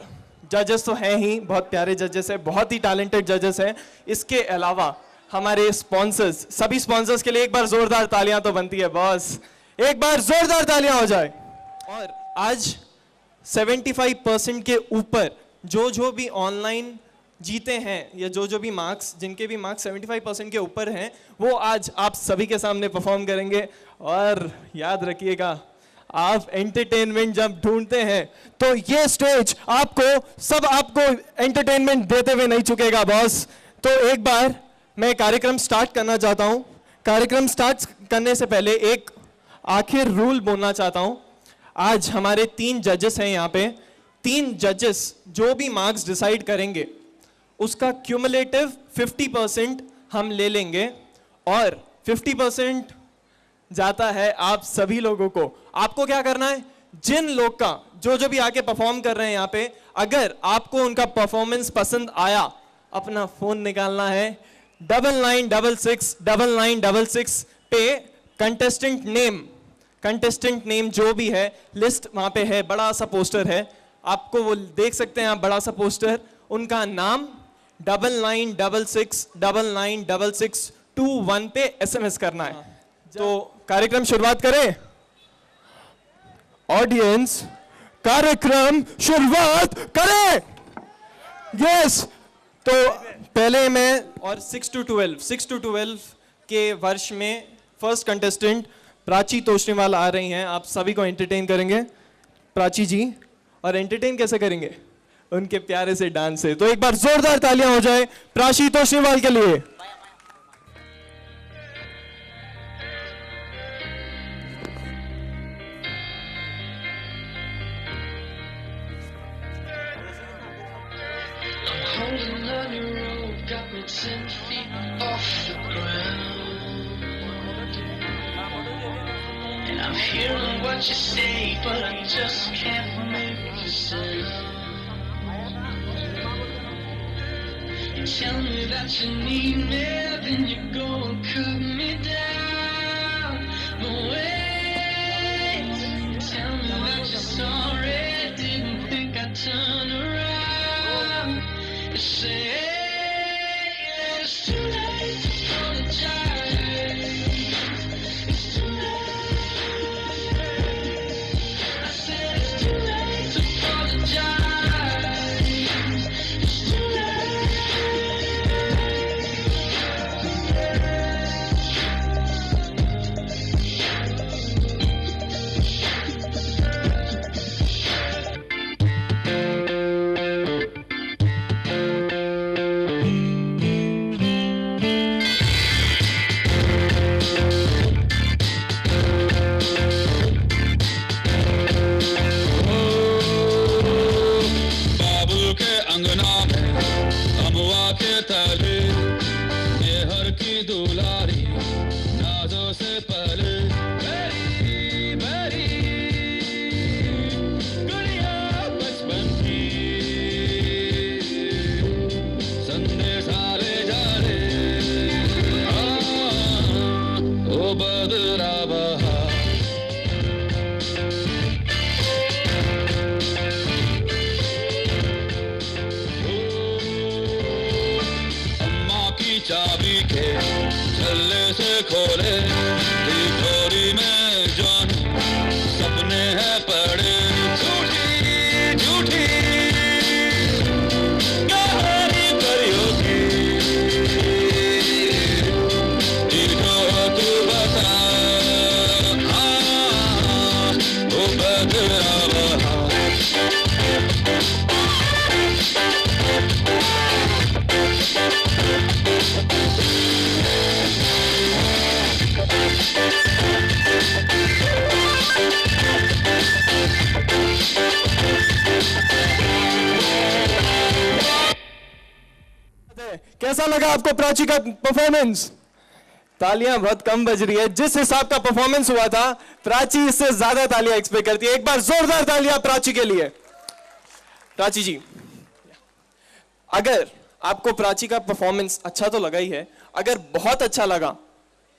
जजेस तो हैं ही, बहुत प्यारे जजेस हैं, बहुत ही टैलेंटेड जजेस हैं। इसके अलावा हमारे स्पॉन्सर्स, सभी स्पॉन्सर्स के लिए एक बार जोरदार तालियां तो बनती है बॉस, एक बार जोरदार तालियां हो जाए। और आज 75% के ऊपर जो भी ऑनलाइन जीते हैं या जो भी मार्क्स, जिनके भी मार्क्स 75% के ऊपर हैं, वो आज आप सभी के सामने परफॉर्म करेंगे। और याद रखिएगा, आप एंटरटेनमेंट जब ढूंढते हैं तो ये स्टेज आपको एंटरटेनमेंट देते हुए नहीं चुकेगा बॉस। तो एक बार मैं कार्यक्रम स्टार्ट करना चाहता हूं। कार्यक्रम स्टार्ट करने से पहले एक आखिर रूल बोलना चाहता हूं। आज हमारे 3 जजेस हैं यहाँ पे। 3 जजेस जो भी मार्क्स डिसाइड करेंगे उसका क्यूमुलेटिव 50% हम ले लेंगे और 50% जाता है आप सभी लोगों को। आपको क्या करना है, जिन लोग का जो भी आके परफॉर्म कर रहे हैं यहाँ पे, अगर आपको उनका परफॉर्मेंस पसंद आया, अपना फोन निकालना है, 9966 पे कंटेस्टेंट नेम जो भी है, लिस्ट वहां पे है, बड़ा सा पोस्टर है, आपको वो देख सकते हैं आप, बड़ा सा पोस्टर, उनका नाम 9966996621 पे SMS करना है। तो कार्यक्रम शुरुआत करें। ऑडियंस, कार्यक्रम शुरुआत करें। यस, तो पहले मैं और 6 to 12 के वर्ष में फर्स्ट कंटेस्टेंट प्राची तोष्णीवाल आ रही हैं। आप सभी को एंटरटेन करेंगे प्राची जी, और एंटरटेन कैसे करेंगे, उनके प्यारे से डांस से। तो एक बार जोरदार तालियां हो जाए प्राची तोष्णीवाल के लिए। 10 feet off the ground. And I'm hearing what you say, but I just can't make a sound. You tell me that you need me, then you go and cut me down. But wait, you tell me that you're sorry, didn't think I'd turn around. You say it's too late to apologize. It's too late. I said it's too late to apologize. It's too late. चाबी के छल्ले से खोले तिजोरी में जान सपने हैं पड़े झूठी झूठी कहानी करियो की इनको तू बता वो बदला कैसा लगा आपको प्राची का परफॉर्मेंस? तालियां बहुत कम बज रही है। जिस हिसाब का परफॉर्मेंस हुआ था, प्राची इससे ज्यादा तालियां एक्सपेक्ट करती है। एक बार जोरदार तालियां प्राची के लिए। प्राची जी, अगर आपको प्राची का परफॉर्मेंस अच्छा तो लगा ही है, अगर बहुत अच्छा लगा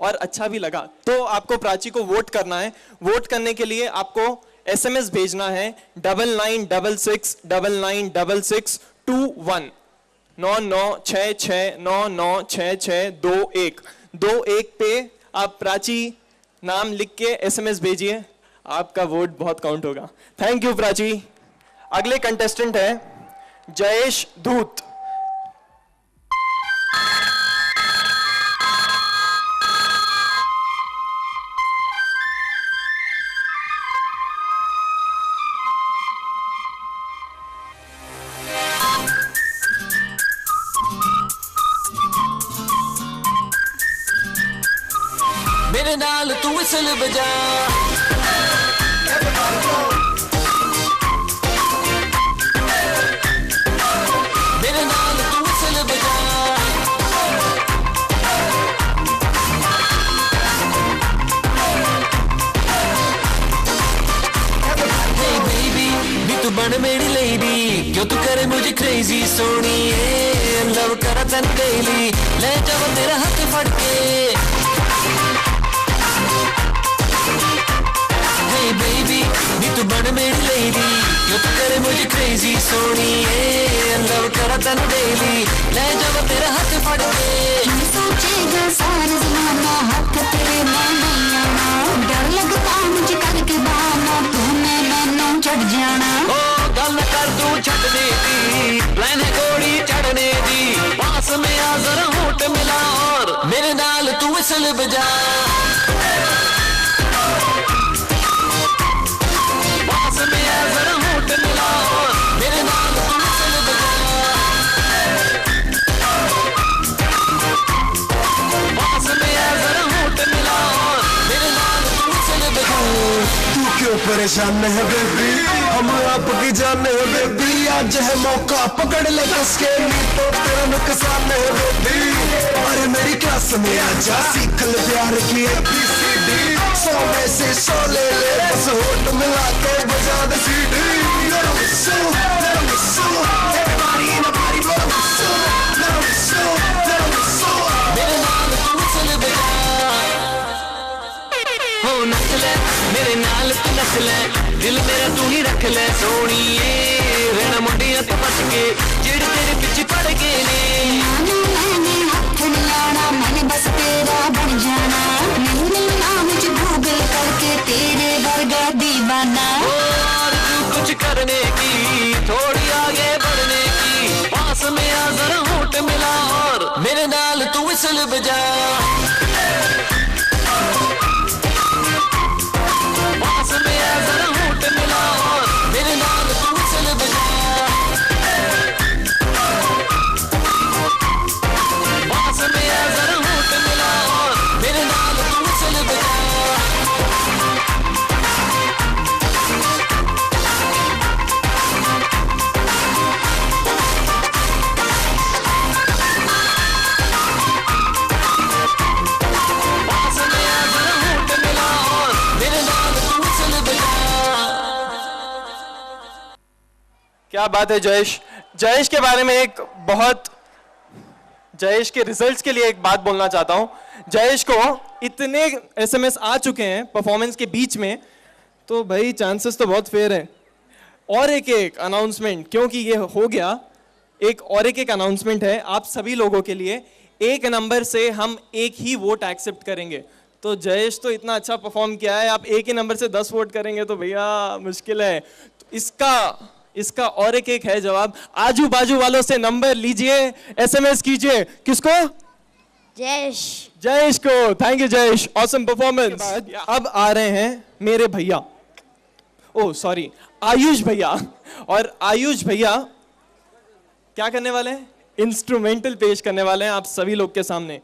और अच्छा भी लगा तो आपको प्राची को वोट करना है। वोट करने के लिए आपको SMS भेजना है 9966996621 9966996621 पे आप प्राची नाम लिख के SMS भेजिए। आपका वोट बहुत काउंट होगा। Thank you Prachi. अगले कंटेस्टेंट है जयेश धूत। मेरे नाल तू विसल बजा मेरे नाल तू विसल बजा Hey baby, भी तू बन मेरी लेडी, क्यों तू करे मुझे क्रेजी सोनी लव करा तन डेली, ले जाओ तेरा हाथ फड़ के बेबी भी तू बन मेरी लेडी, क्यों तू करे मुझे क्रेजी सोनी लव करा तन डेली, ले जाओ तेरा हाथ फड़ के सोचेगा सारा ज़माना हाथ तेरे में नहीं आना, डर लगता मुझे करके बहाना तूने मैनू चढ़ जाना। ओ गल कर तू छड़ने दी, प्लान है घोड़ी चढ़ने दी, पास में आ जरा होठ मिला और मेरे नाल तू विसल बजा मेरे नाल तू विसल बजा पास में आ जरा होठ मिला मेरे नाल तू विसल बजा। तू क्यों परेशान है बेबी, हम आपकी जान है बेबी, आज है मौका पकड़ ले कस के, नहीं तो तेरा नुकसान है बेबी। क्लास में आजा, सीख ले प्यार की ABCD, 100 में से 100 ले ले, बस होठ मिला के बजा दे CD। Let 'em whistle, let 'em whistle, everybody in the party blow the whistle, let 'em whistle, let 'em whistle। मेरे नाल तू whistle बजा, हो नच ले मेरे नाल तू नच ले, दिल मेरा तू ही रख ले सोनिए, रहना मुंडियां तो बच के जेड़े तेरे पीछे पड़ गए ने। मैंने हाथ मिलाना, मैंने बस तेरा बन जाना, नहीं मिलना मुझे गूगल करके तेरे वर्गा दीवाना। और तू कुछ करने की, थोड़ी आगे बढ़ने की, पास में आ जरा होठ मिला और मेरे नाल तू विसल बजा। पास में आ जरा होठ मिला और मेरे नाल तू विसल बजा। पास में आ जरा होठ मिला और मेरे नाल तू विसल बजा। क्या बात है जयेश। जयेश के बारे में एक बहुत, जयेश के रिजल्ट्स के लिए एक बात बोलना चाहता हूं। जयेश को इतने SMS आ चुके हैं परफॉर्मेंस के बीच में, तो भाई चांसेस तो बहुत फेयर है। और एक अनाउंसमेंट, क्योंकि ये हो गया, एक और एक अनाउंसमेंट है आप सभी लोगों के लिए। एक नंबर से हम एक ही वोट एक्सेप्ट करेंगे। तो जयेश तो इतना अच्छा परफॉर्म किया है, आप एक ही नंबर से 10 वोट करेंगे तो भैया मुश्किल है। तो इसका और एक है जवाब। आजू बाजू वालों से नंबर लीजिए, SMS कीजिए। किसको? जयेश। जयेश को। Thank you Jayesh, awesome performance. अब आ रहे हैं मेरे भैया, ओ सॉरी आयुष भैया। और आयुष भैया क्या करने वाले हैं? इंस्ट्रूमेंटल पेश करने वाले हैं आप सभी लोग के सामने।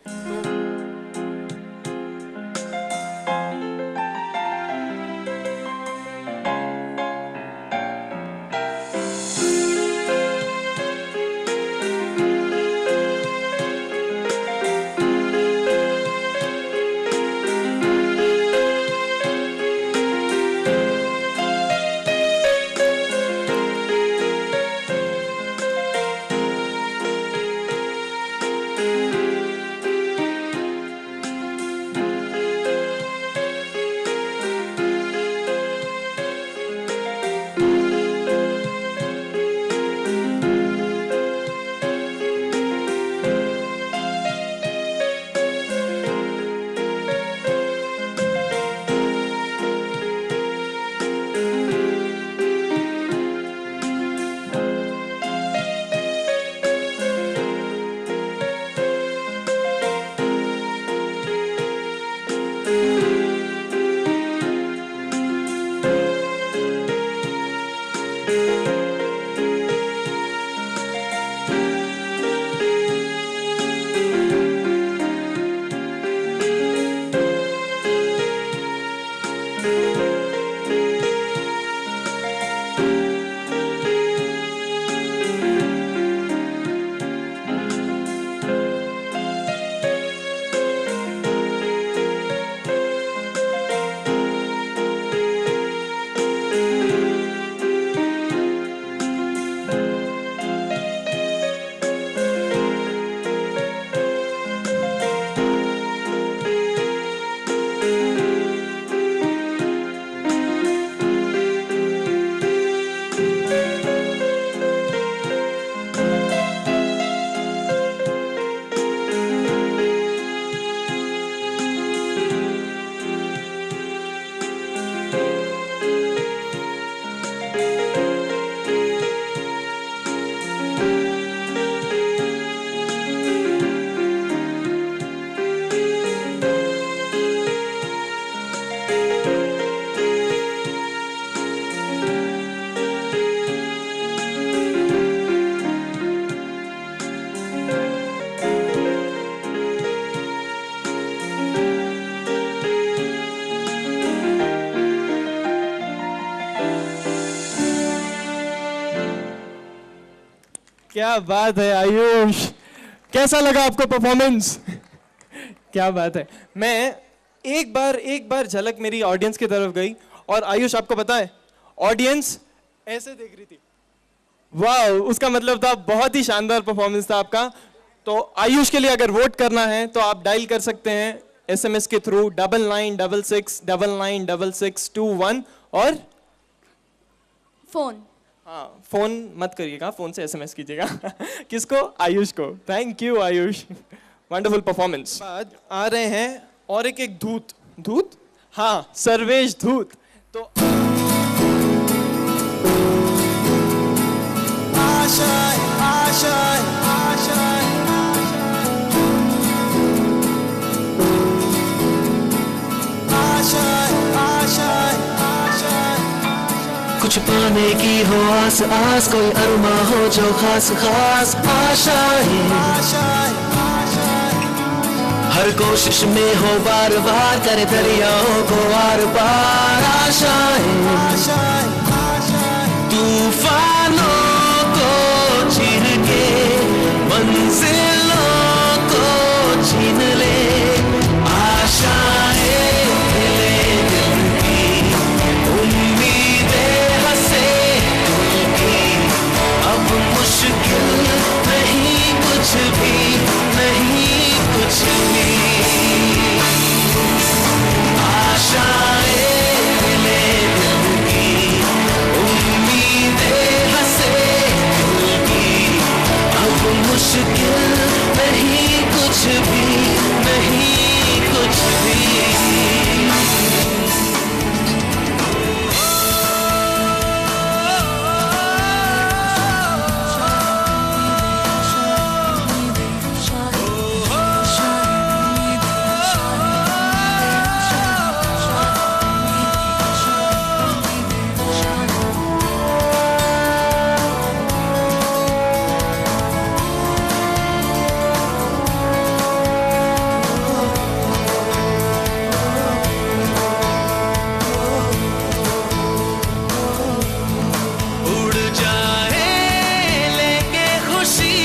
क्या बात है आयुष, कैसा लगा आपको परफॉर्मेंस? क्या बात है। मैं एक बार झलक मेरी ऑडियंस की तरफ गई और आयुष आपको पता है ऑडियंस ऐसे देख रही थी। वाह, उसका मतलब था बहुत ही शानदार परफॉर्मेंस था आपका। तो आयुष के लिए अगर वोट करना है तो आप डायल कर सकते हैं SMS के थ्रू 9966996621 और फोन। हाँ, फोन मत करिएगा, फोन से SMS कीजिएगा। किसको? आयुष को। Thank you Ayush, wonderful performance. बाद आ रहे हैं और एक धूत, हाँ, सर्वेश धूत। तो आशाएं आशाएं आशाएं आशाएं आशाएं आशाएं कुछ पाने की हो आस आस, कोई अरमा हो जो खास खास। आशाएं आशाएं हर कोशिश में हो बार बार, करे दरियाओं को आर पार। आशाएं आशाएं तूफानों को चीर के मंजिलों को छीन ले। आशाएं ले दिल की, उम्मीदें हंसे दिल की। अब मुश्किल नहीं कुछ भी, नहीं कुछ भी। आशाएं ले दिल की, उम्मीदें हंसे दिल की। अब मुश्किल नहीं कुछ भी, नहीं कुछ भी। उड़ जाए लेके खुशी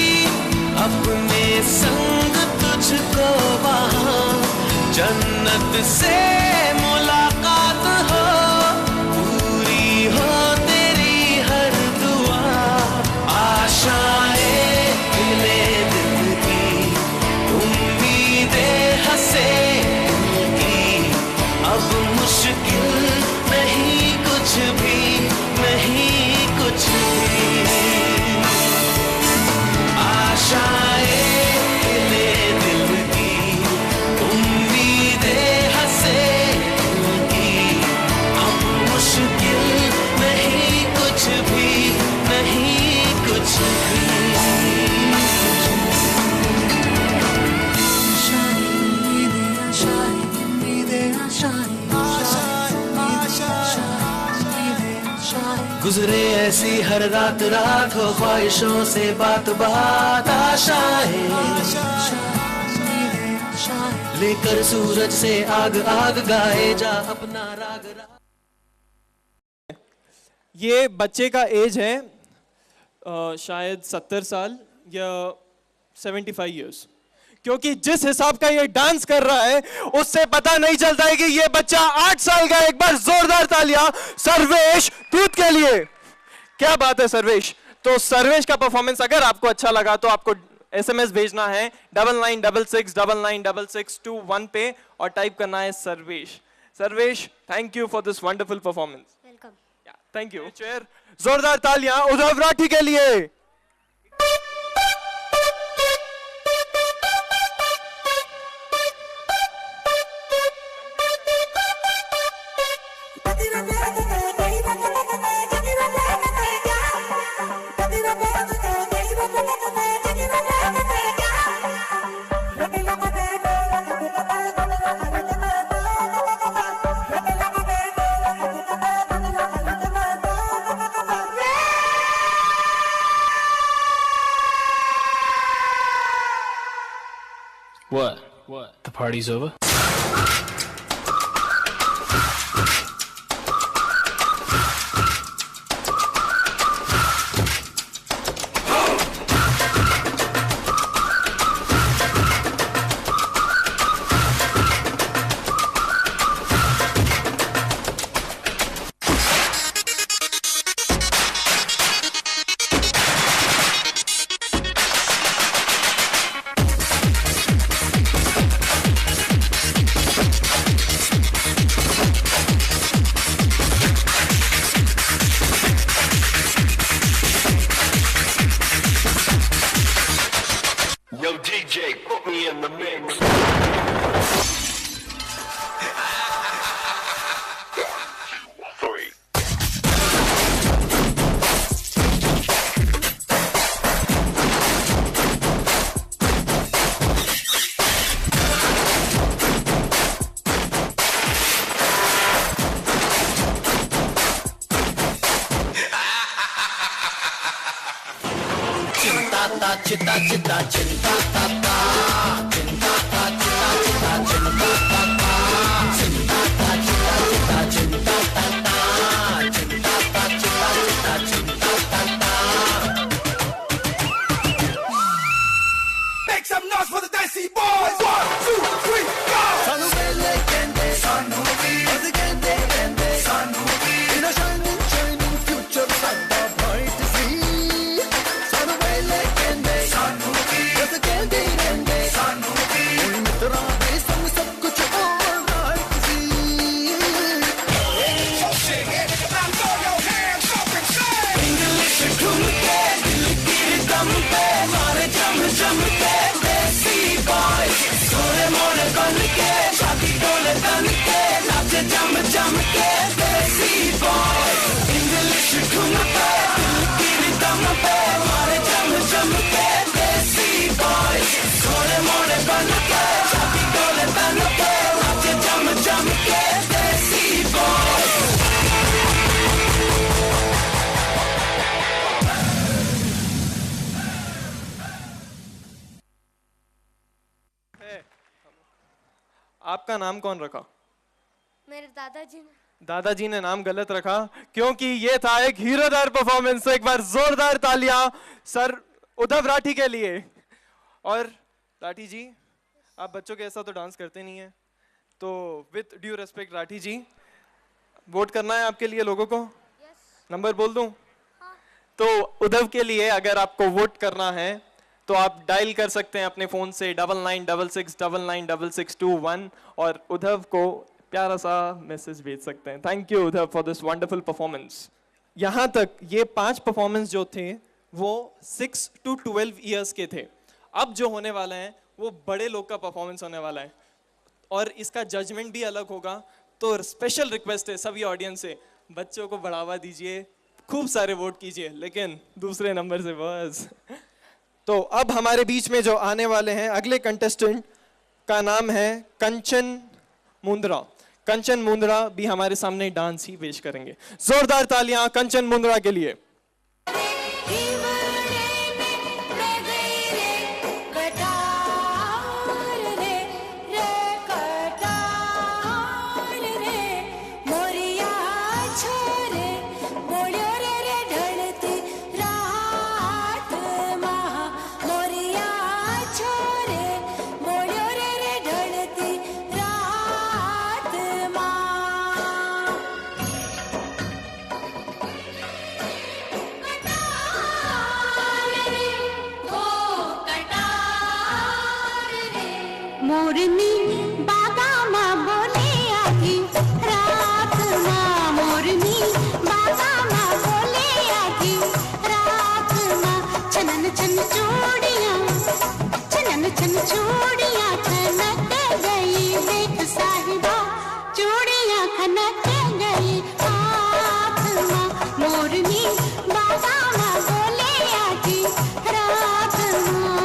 अपने संग तुझको वहाँ, जन्नत से मुलाकात हो, पूरी हो तेरी हर दुआ। आशाएं मिले दिल की, उम्मीदें हंसे दिल की। अब मुश्किल नहीं कुछ भी, नहीं कुछ भी। आशाएं ले दिल की, उम्मीदें हंसे दिल की। अब मुश्किल नहीं कुछ भी, नहीं कुछ भी। गुजरे ऐसी हर रात रात, हो ख्वाहिशों से बात बात। आशाएं लेकर सूरज से आग आग, गाए जा अपना राग राग। ये बच्चे का एज है शायद 70 साल या 75 इयर्स, क्योंकि जिस हिसाब का ये डांस कर रहा है उससे पता नहीं चलता है कि ये बच्चा 8 साल का। एक बार जोरदार तालियां सर्वेश दूत के लिए। क्या बात है सर्वेश। तो सर्वेश का परफॉर्मेंस अगर आपको अच्छा लगा तो आपको SMS भेजना है 9966996621 पे और टाइप करना है Sarvesh. Sarvesh, thank you for this wonderful performance. Welcome. Thank you. Chair, जोरदार तालियां उद्धव राठी के लिए। What? The party's over? in the mix. चिता चिता चिंता ताता चिंता ता चिता चिता चिंता ताता चिंता ता चिता चिता चिंता ताता चिंता ता चिता चिता चिंता ताता. Make some noise for the Dicey Boys. 1, 2, 3, go. Sanu belle kende, sanu vi. Adi kende kende, sanu vi. In a shining, shining future, sada bright see. Sanu belle kende, sanu vi. Adi kende kende, sanu vi. Oi mitra, ye sab kuch alright see. Sing it, now throw your hands up and say. English khum ke, dil ki dam pe, mare jam jam ke. सोरे मोरे बन के शादी डोले तन के नाचे जम जम के देसी बॉय इंग्लिश धुन पे दिल की रिदम पे मारे जम जम के देसी बॉय सोरे मोरे बन के शादी डोले तन पे नाचे जम जम के देसी बॉय. आपका नाम कौन रखा? मेरे दादाजी ने. दादाजी ने नाम गलत रखा क्योंकि ये था एक हीरोदार परफॉर्मेंस. तो एक बार जोरदार तालियां सर उद्धव राठी के लिए. और राठी जी, आप बच्चों के ऐसा तो डांस करते नहीं है, तो with due respect Rathi ji, vote करना है आपके लिए लोगों को. नंबर बोल दूं? तो उद्धव के लिए अगर आपको वोट करना है तो आप डायल कर सकते हैं अपने फोन से 9966996621 और उद्धव को प्यारा सा मैसेज भेज सकते हैं. Thank you Uddhav for this wonderful performance. यहाँ तक ये 5 परफॉर्मेंस जो थे वो 6 to 12 इयर्स के थे. अब जो होने वाला है वो बड़े लोग का परफॉर्मेंस होने वाला है और इसका जजमेंट भी अलग होगा. तो स्पेशल रिक्वेस्ट है सभी ऑडियंस से, बच्चों को बढ़ावा दीजिए, खूब सारे वोट कीजिए, लेकिन दूसरे नंबर से बस. तो अब हमारे बीच में जो आने वाले हैं अगले कंटेस्टेंट का नाम है कंचन मुंद्रा. कंचन मुंद्रा भी हमारे सामने डांस ही पेश करेंगे. जोरदार तालियां कंचन मुंद्रा के लिए. मोरनी बादामा बोले आधी रात माँ. मोरनी बादामा बोले आधी रात माँ. छनन छन चूड़ियाँ, छनन छन चूड़ियाँ खनक गई. देख साहिबा चूड़ियाँ खनक गई हाथ माँ. मोरनी बादामा बोले आधी रात माँ.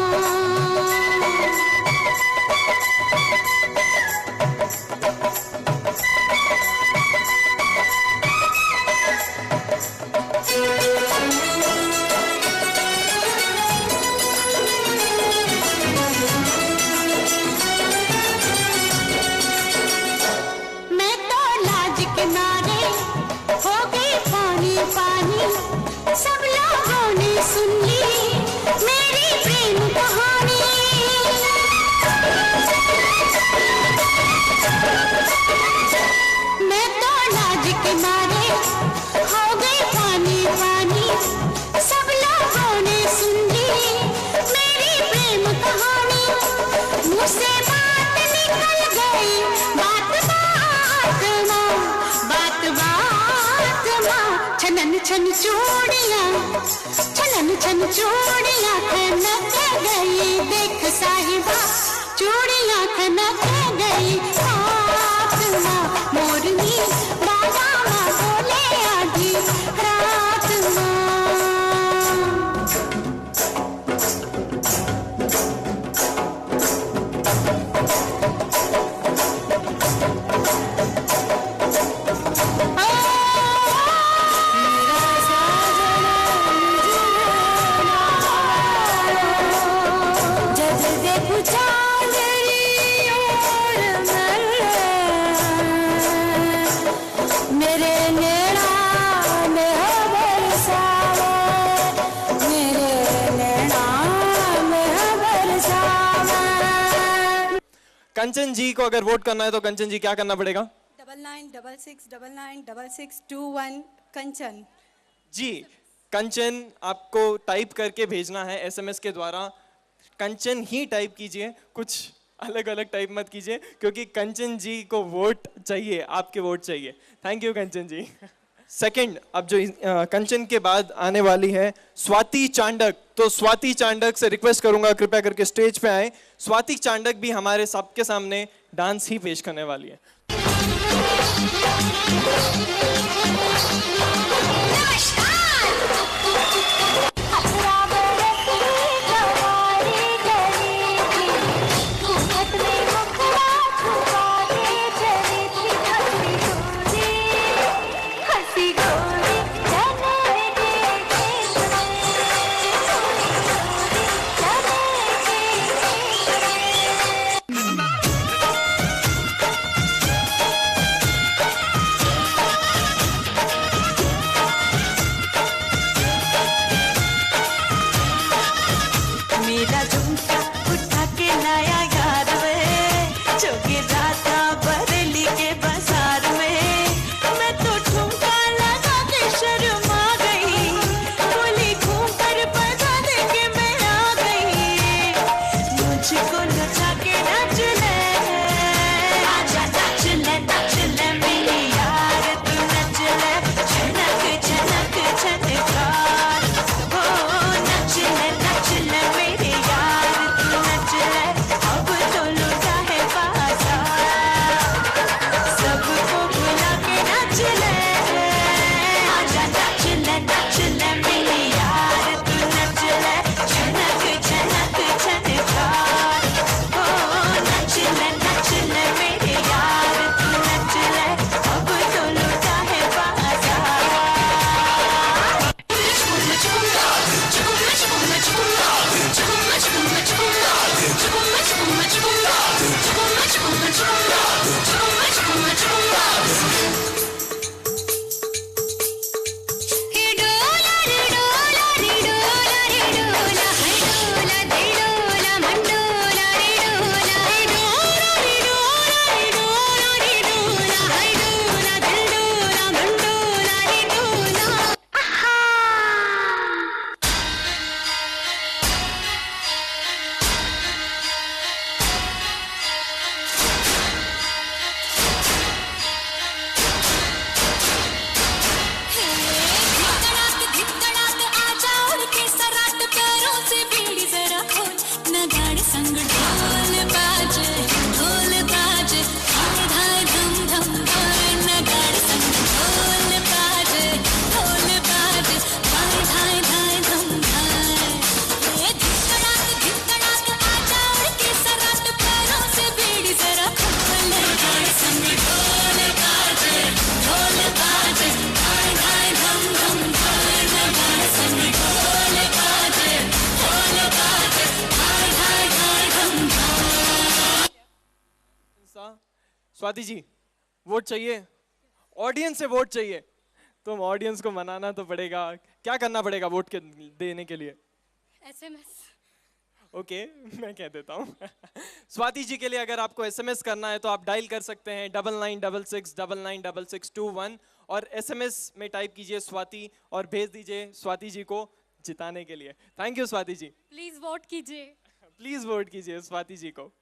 मैं तो लाज किनारे हो गई पानी पानी. सब लोगों ने सुन ली मेरी प्रेम कहानी. मैं तो लाज किनारे हो गई पानी पानी. सब लोगों ने सुन ली मेरी प्रेम कहानी. मुँह से बात निकल गई बात बात माँ. बात बात माँ. छनन छन चूड़ियाँ, छनन छन चूड़ियाँ खनक गई. देख साहिबा चूड़ियां खनक गई हाथ माँ मोरनी बाबा माँ बोले आधी रात माँ कंचन जी को अगर वोट करना है तो कंचन जी क्या करना पड़ेगा? 9966996621 कंचन जी। कंचन आपको टाइप करके भेजना है एसएमएस के द्वारा। कंचन ही टाइप कीजिए, कुछ अलग अलग टाइप मत कीजिए, क्योंकि कंचन जी को वोट चाहिए, आपके वोट चाहिए। Thank you Kanchan ji. Second, अब जो कंचन के बाद आने वाली है स्वाति चांडक, तो स्वाति चांडक से रिक्वेस्ट करूंगा कृपया करके स्टेज पे आए। स्वाति चांडक भी हमारे सबके सामने डांस ही पेश करने वाली है। मेरा झुमका उठा के लाया यार वे, जो गिरा था बरेली के बाजार में। मैं तो ठुमका लगा के शर्मा गई, बोली घूम कर बजा दे के मैं आ गई। मुझको नचा के नाच ले, आजा नाच ले मेरी यार, तू नच ले झनक झनक झनकार। हो नच ले मेरे यार, तू नच ले अब तो लुटा है बाजार। सबको बुला के नच ले, आजा नच ले मेरे यार, तू नच ले झनक झनक झनकार। हो नच ले मेरे यार, तू नच ले अब तो लुटा है बाजार। स्वाति जी वोट चाहिए, ऑडियंस से वोट चाहिए, तो ऑडियंस को मनाना तो पड़ेगा। क्या करना पड़ेगा वोट के देने के लिए? एसएमएस। ओके मैं कह देता हूँ। स्वाति जी के लिए अगर आपको एसएमएस करना है तो आप डायल कर सकते हैं 9966996621 और एसएमएस में टाइप कीजिए स्वाति और भेज दीजिए स्वाति जी को जिताने के लिए। Thank you Swati ji. Please vote कीजिए, प्लीज वोट कीजिए स्वाति जी को।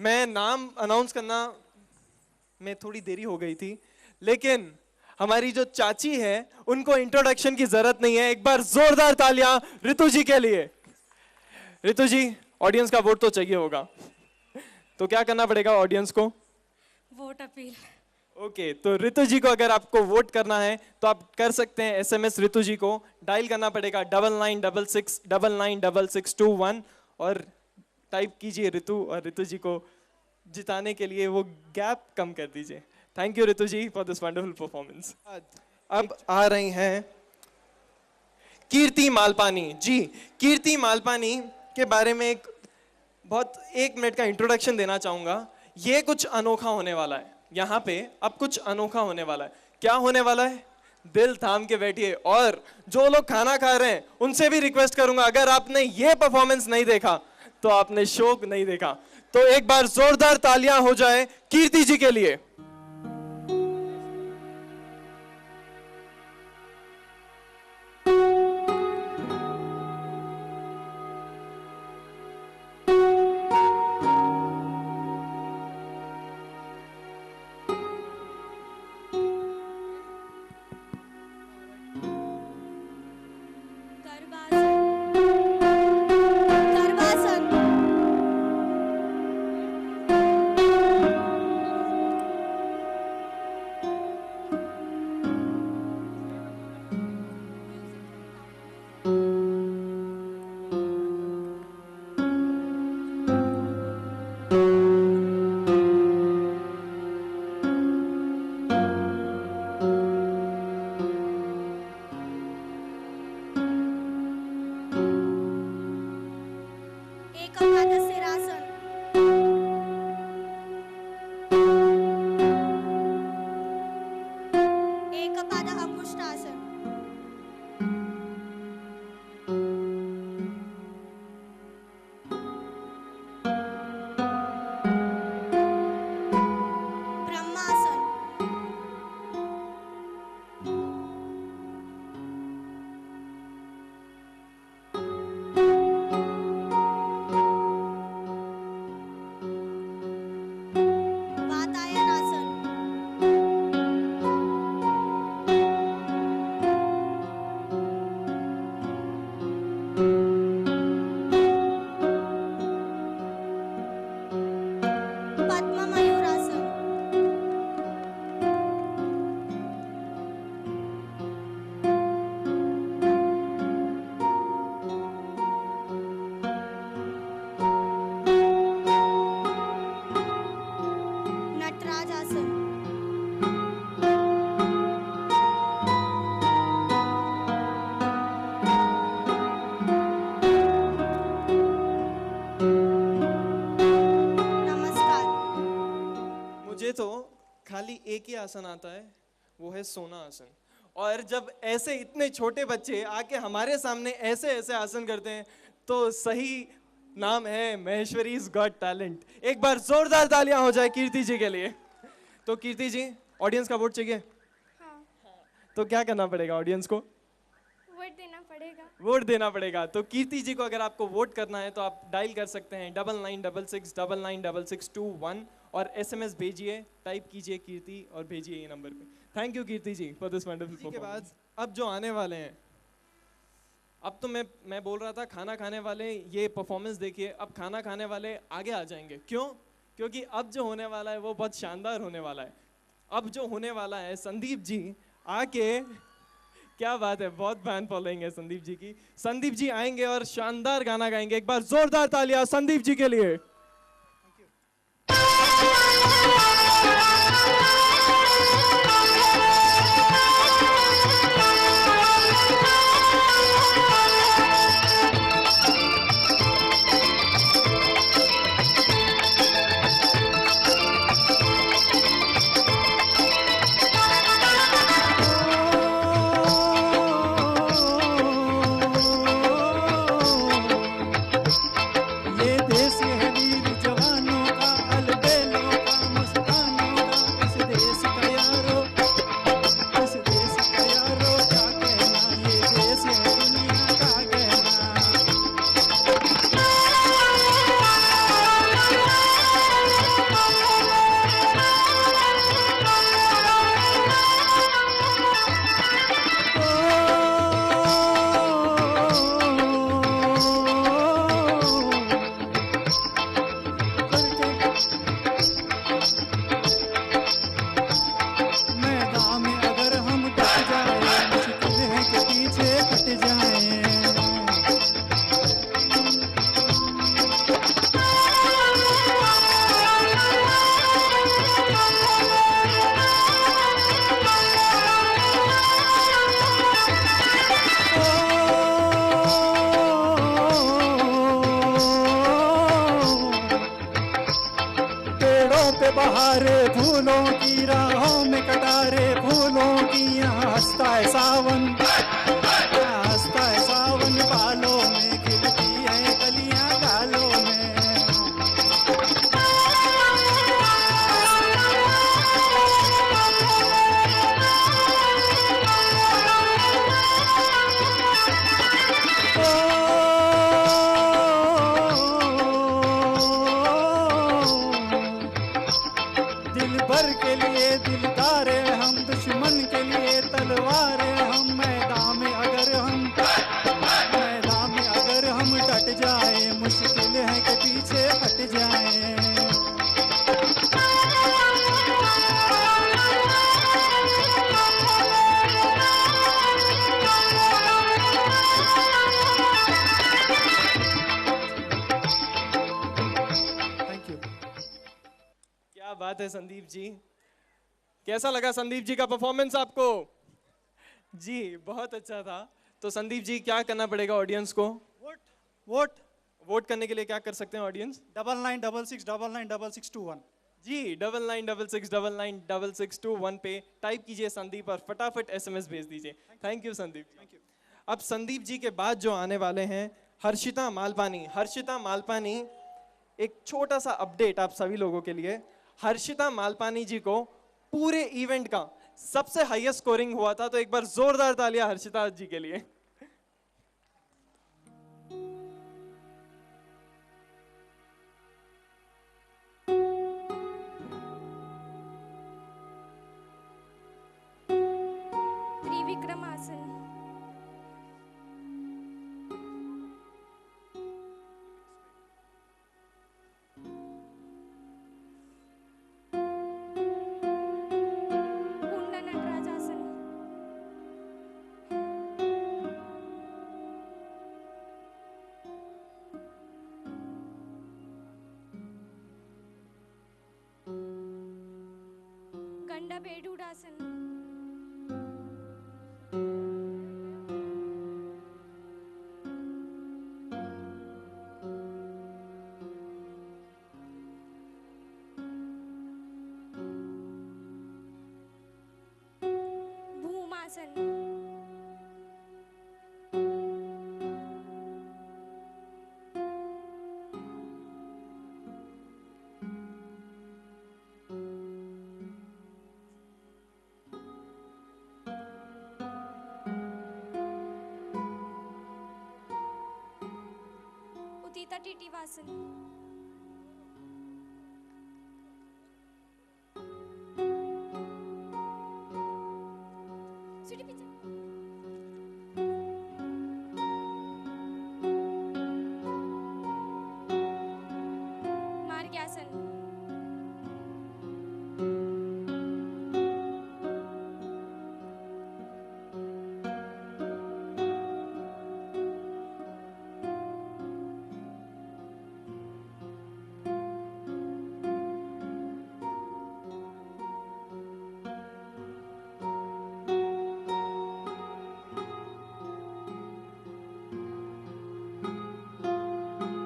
मैं नाम अनाउंस करना में थोड़ी देरी हो गई थी, लेकिन हमारी जो चाची है उनको इंट्रोडक्शन की जरूरत नहीं है। एक बार जोरदार तालियां ऋतु जी के लिए। ऋतु जी, ऑडियंस का वोट तो चाहिए होगा, तो क्या करना पड़ेगा ऑडियंस को? Vote appeal. ओके, तो ऋतु जी को अगर आपको वोट करना है तो आप कर सकते हैं। SMS ऋतु जी को डायल करना पड़ेगा 9966996621 और टाइप कीजिए ऋतु, और ऋतु जी को जिताने के लिए वो गैप कम कर दीजिए। Thank you Ritu ji for this wonderful performance. अब आ रही हैं कीर्ति मालपानी जी। कीर्ति मालपानी के बारे में एक मिनट का इंट्रोडक्शन देना चाहूंगा। ये कुछ अनोखा होने वाला है यहाँ पे, अब कुछ अनोखा होने वाला है। क्या होने वाला है? दिल थाम के बैठिए, और जो लोग खाना खा रहे हैं उनसे भी रिक्वेस्ट करूंगा, अगर आपने ये परफॉर्मेंस नहीं देखा तो आपने शो नहीं देखा। तो एक बार जोरदार तालियां हो जाए कीर्ति जी के लिए। खाली एक ही आसन आता है, वो है सोना आसन। और जब ऐसे इतने छोटे बच्चे आके हमारे सामने ऐसे ऐसे आसन करते हैं तो सही नाम है महेश्वरीज गॉट टैलेंट। एक बार जोरदार तालियां हो जाए कीर्ति जी के लिए। तो कीर्ति जी, ऑडियंस का वोट चाहिए? हाँ। तो क्या करना पड़ेगा ऑडियंस को? वोट देना पड़ेगा। वोट देना पड़ेगा। तो कीर्ति जी को अगर आपको वोट करना है तो आप डायल कर सकते हैं 9966996621 और SMS भेजिए, टाइप कीजिए कीर्ति और भेजिए ये नंबर पे। Thank you Kirti ji for this wonderful performance. के बाद अब जो आने वाले हैं, अब तो मैं बोल रहा था खाना खाने वाले ये परफॉर्मेंस देखिए, अब खाना खाने वाले आगे आ जाएंगे। क्यों? क्योंकि अब जो होने वाला है वो बहुत शानदार होने वाला है। अब जो होने वाला है, संदीप जी आके, क्या बात है, बहुत फैन फॉलोइंग है संदीप जी की। संदीप जी आएंगे और शानदार गाना गाएंगे। एक बार जोरदार तालियां संदीप जी के लिए। ये देश है पेड़ों पे बहारे फूलों की, राहों में कटारे फूलों की, यहाँ हंसता है सावन, यहाँ हंसता है सावन, बालों में खिलती है कलियां गालों में। दिल भर के लिए दिलदारे हम, दुश्मन के लिए तलवारे हम, मैदान में अगर हम डट जाए, मुश्किल है कि पीछे हट जाए। क्या बात है संदीप जी, कैसा लगा संदीप जी का परफॉर्मेंस आपको? जी बहुत अच्छा था। तो संदीप जी क्या करना पड़ेगा ऑडियंस को? वोट करने के लिए क्या कर सकते हैं ऑडियंस? 9966996621 जी 9966996621 पे टाइप कीजिए संदीप और फटाफट SMS भेज दीजिए। Thank you Sandeep. अब संदीप जी के बाद जो आने वाले हैं हर्षिता मालपानी। हर्षिता मालपानी, एक छोटा सा अपडेट आप सभी लोगों के लिए। हर्षिता मालपानी जी को पूरे इवेंट का सबसे हाईएस्ट स्कोरिंग हुआ था, तो एक बार जोरदार तालियां हर्षिता जी के लिए। त्रिविक्रम आसन। पूर्ण नटराज आसन। गंडा बेडूडासन। भूमासन। उदिता टिटिवासन। सीढ़ी पीछे। मार्ग्यासन।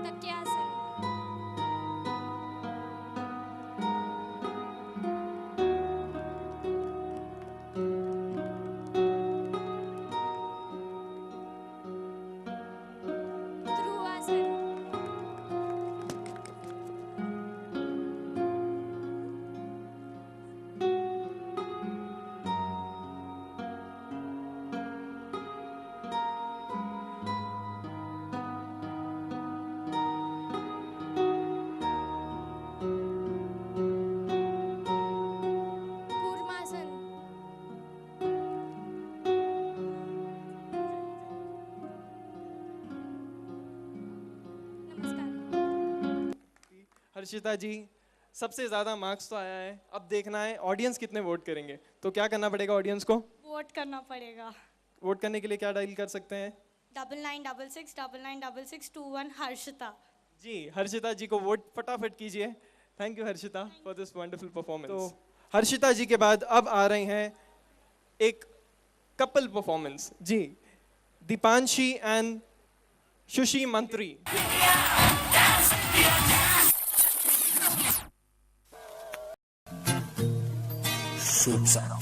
तकियासन। ध्रुवासन। कूर्मासन। हर्षिता जी सबसे ज्यादा मार्क्स तो आया है, अब देखना है ऑडियंस कितने वोट करेंगे। तो क्या करना पड़ेगा ऑडियंस को? वोट करना पड़ेगा। वोट करने के लिए क्या डायल कर सकते हैं? 9966996621 हर्षिता। जी हर्षिता जी को वोट फटाफट कीजिए। Thank you Harshita for this wonderful performance. तो हर्षिता जी के बाद अब आ रहे हैं एक कपल परफॉर्मेंस। जी Deepanshi and Sushi Mantri. Shoot sound.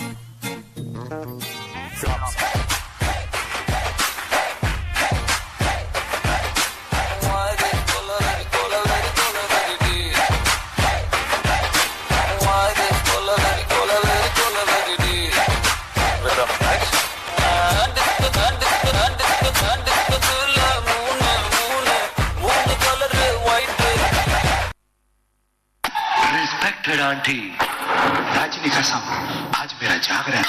Respected auntie, राजनी कसम आज मेरा जागरण।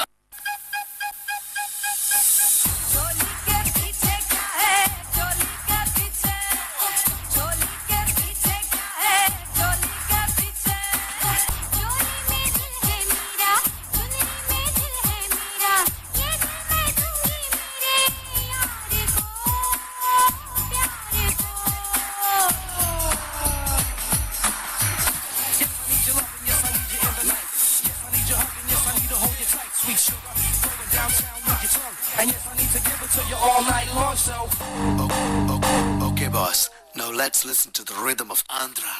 Okay, boss. Now let's listen to the rhythm of Andhra.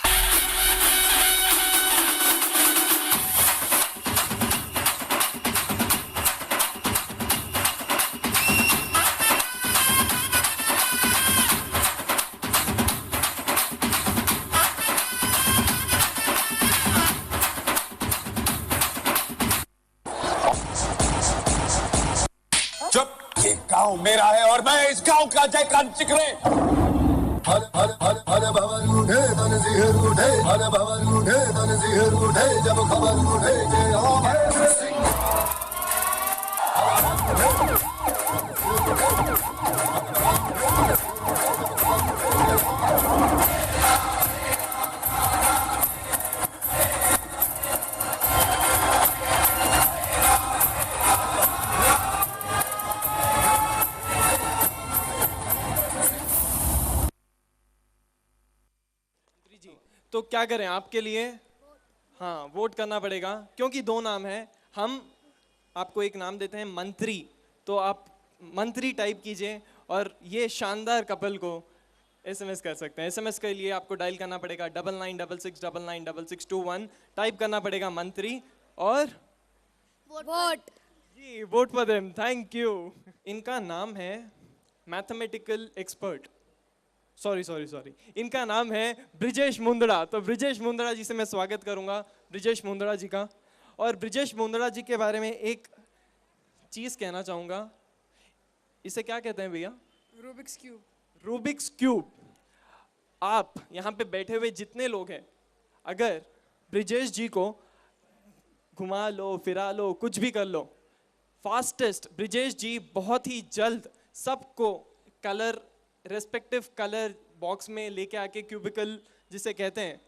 चुप, ये गांव मेरा है और मैं इस गांव का जयकान चिकरे। हर हर हर हर भवन उठे तन सिहर उठे, हर भवन उठे तन सिहर उठे, जब खबर उठे के आवे सिंह। तो क्या करें आपके लिए? हाँ वोट करना पड़ेगा क्योंकि दो नाम है। हम आपको एक नाम देते हैं मंत्री, तो आप मंत्री टाइप कीजिए और ये शानदार कपल को एसएमएस कर सकते हैं। एसएमएस के लिए आपको डायल करना पड़ेगा 9966996621, टाइप करना पड़ेगा मंत्री और वोट। जी vote for them. Thank you. इनका नाम है मैथमेटिकल एक्सपर्ट, सॉरी इनका नाम है ब्रिजेश मुंदड़ा। तो ब्रिजेश मुंदड़ा जी से मैं स्वागत करूंगा, ब्रिजेश मुंदड़ा जी का। और ब्रिजेश मुंदड़ा जी के बारे में एक चीज कहना चाहूंगा। इसे क्या कहते हैं भैया? Rubik's cube. Rubik's cube. आप यहाँ पे बैठे हुए जितने लोग हैं, अगर ब्रिजेश जी को घुमा लो फिरा लो कुछ भी कर लो, फास्टेस्ट ब्रिजेश जी बहुत ही जल्द सबको कलर रेस्पेक्टिव कलर बॉक्स में लेके आके क्यूबिकल जिसे कहते हैं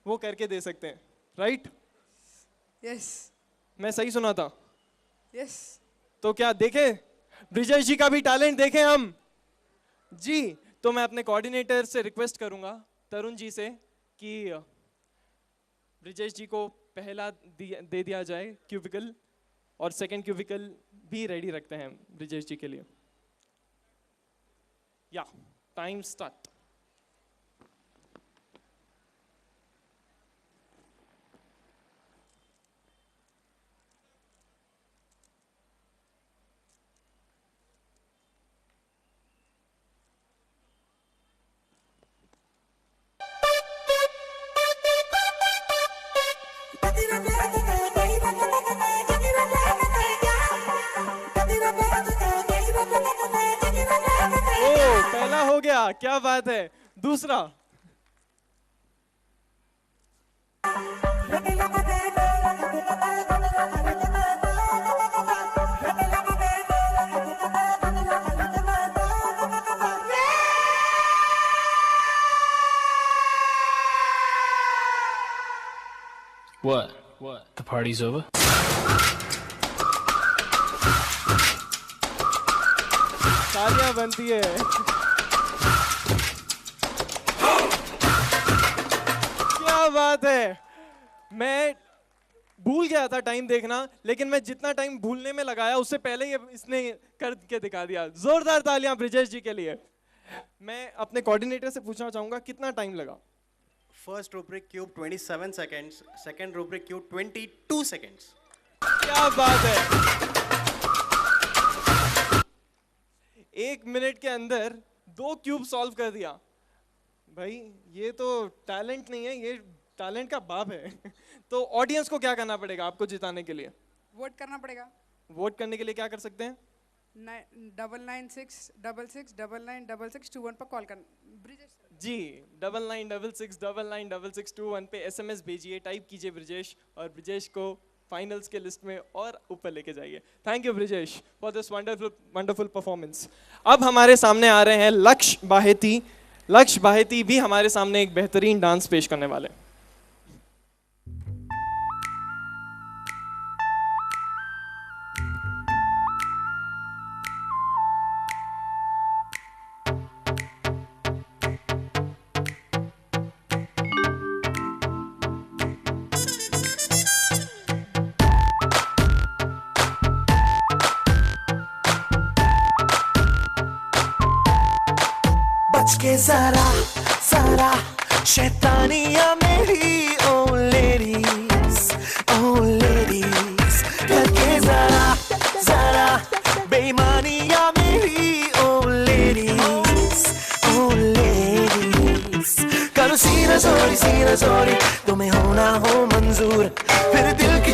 वो करके दे सकते हैं। राइट? यस। मैं सही सुना था? यस। तो क्या देखे ब्रिजेश जी का भी टैलेंट देखें हम जी। तो मैं अपने कोऑर्डिनेटर से रिक्वेस्ट करूंगा तरुण जी से कि ब्रिजेश जी को पहला दे दिया जाए क्यूबिकल और सेकंड क्यूबिकल भी रेडी रखते हैं ब्रिजेश जी के लिए। या टाइम स्टार्ट। पहला हो गया, क्या बात है। दूसरा What? The party's over? तालियां बनती है। क्या बात है। मैं भूल गया था टाइम देखना, लेकिन मैं जितना टाइम भूलने में लगाया उससे पहले ही इसने करके दिखा दिया। जोरदार तालियां ब्रिजेश जी के लिए। मैं अपने कोऑर्डिनेटर से पूछना चाहूंगा कितना टाइम लगा? First rubric cube 27 seconds, second rubric cube 22 seconds. क्या बात है। 1 मिनट के अंदर 2 क्यूब सॉल्व कर दिया। भाई ये तो टैलेंट नहीं है, ये टैलेंट का बाप है। तो ऑडियंस को क्या करना पड़ेगा आपको जिताने के लिए? वोट करना पड़ेगा। वोट करने के लिए क्या कर सकते हैं? 996666996621 पर कॉल करना। ब्रिजेश जी 996666996621 पे SMS भेजिए, टाइप कीजिए ब्रिजेश, और ब्रिजेश को फाइनल्स के लिस्ट में और ऊपर लेके जाइए। Thank you Brijesh for this wonderful performance. अब हमारे सामने आ रहे हैं लक्ष्य बाहेती। लक्ष्य बाहेती भी हमारे सामने एक बेहतरीन डांस पेश करने वाले हैं। बच के जरा जरा शैतानियां मेरी ओ लेडीज करके जरा जरा बेईमानियां मेरी ओ लेडीज करो सीना जोरी तुम्हें होना हो मंजूर, फिर दिल की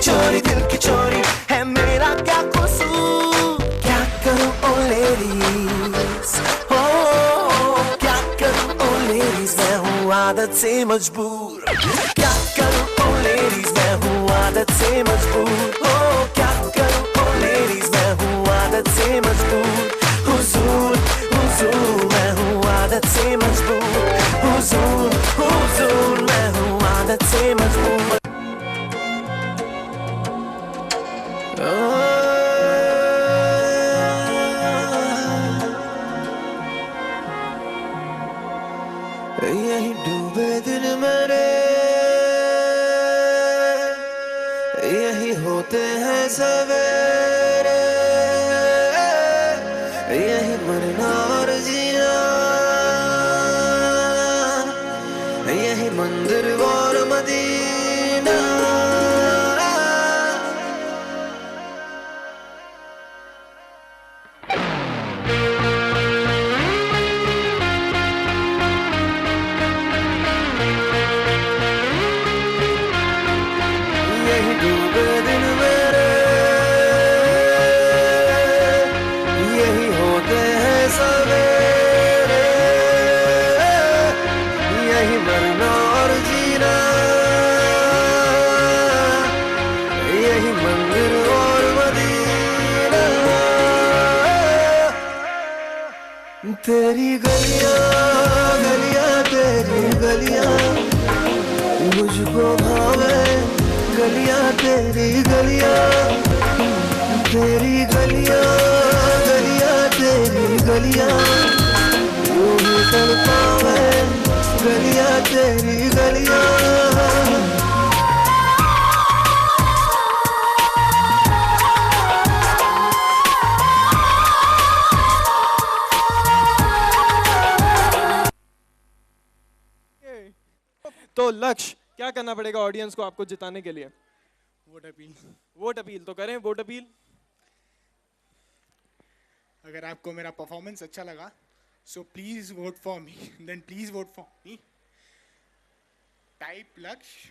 चोरी है मेरा क्या कसूर? क्या करूं ओ लेडीज, मैं हूँ आदत से मजबूर। क्या करूँ ओ लेडीज, मैं हूँ आदत से मजबूर। ओ क्या करूँ ओ लेडीज, मैं हूँ आदत से मजबूर। हुजूर मैं हूँ आदत से मजबूर। हुजूर मैं हूँ आदत से मजबूर। यही डूबे दिन मेरे, यही होते हैं सवेरे, यही मरना और जीना, यही मंदिर और मदीना। यही डूबे दिन मेरे, यही होते हैं सवेरे, यही मरना और जीना, यही मंदिर और मदीना। तेरी गलियां गलियां तेरी गलियां मुझको भावे, गलियां तेरी गलियां तेरी गलियां गलियां तेरी गलियां यूं ही तड़पावे, गलियां तेरी गलियां। तो लक्ष्य क्या करना पड़ेगा ऑडियंस को आपको जिताने के लिए? Vote appeal. वोट अपील तो करें, वोट अपील। अगर आपको मेरा परफॉर्मेंस अच्छा लगा, so please vote for me, then please vote for me. Type Lakshya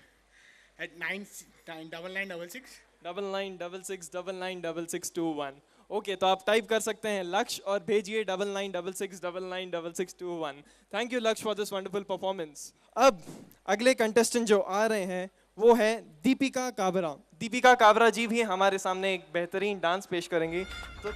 at 99669966996621। Okay, तो आप टाइप कर सकते हैं लक्ष्य और भेजिए 9966996621। थैंक यू लक्ष्य फॉर दिस वंडरफुल परफॉर्मेंस। अब अगले कंटेस्टेंट जो आ रहे हैं वो है दीपिका काबरा। दीपिका काबरा जी भी हमारे सामने एक बेहतरीन डांस पेश करेंगी। तो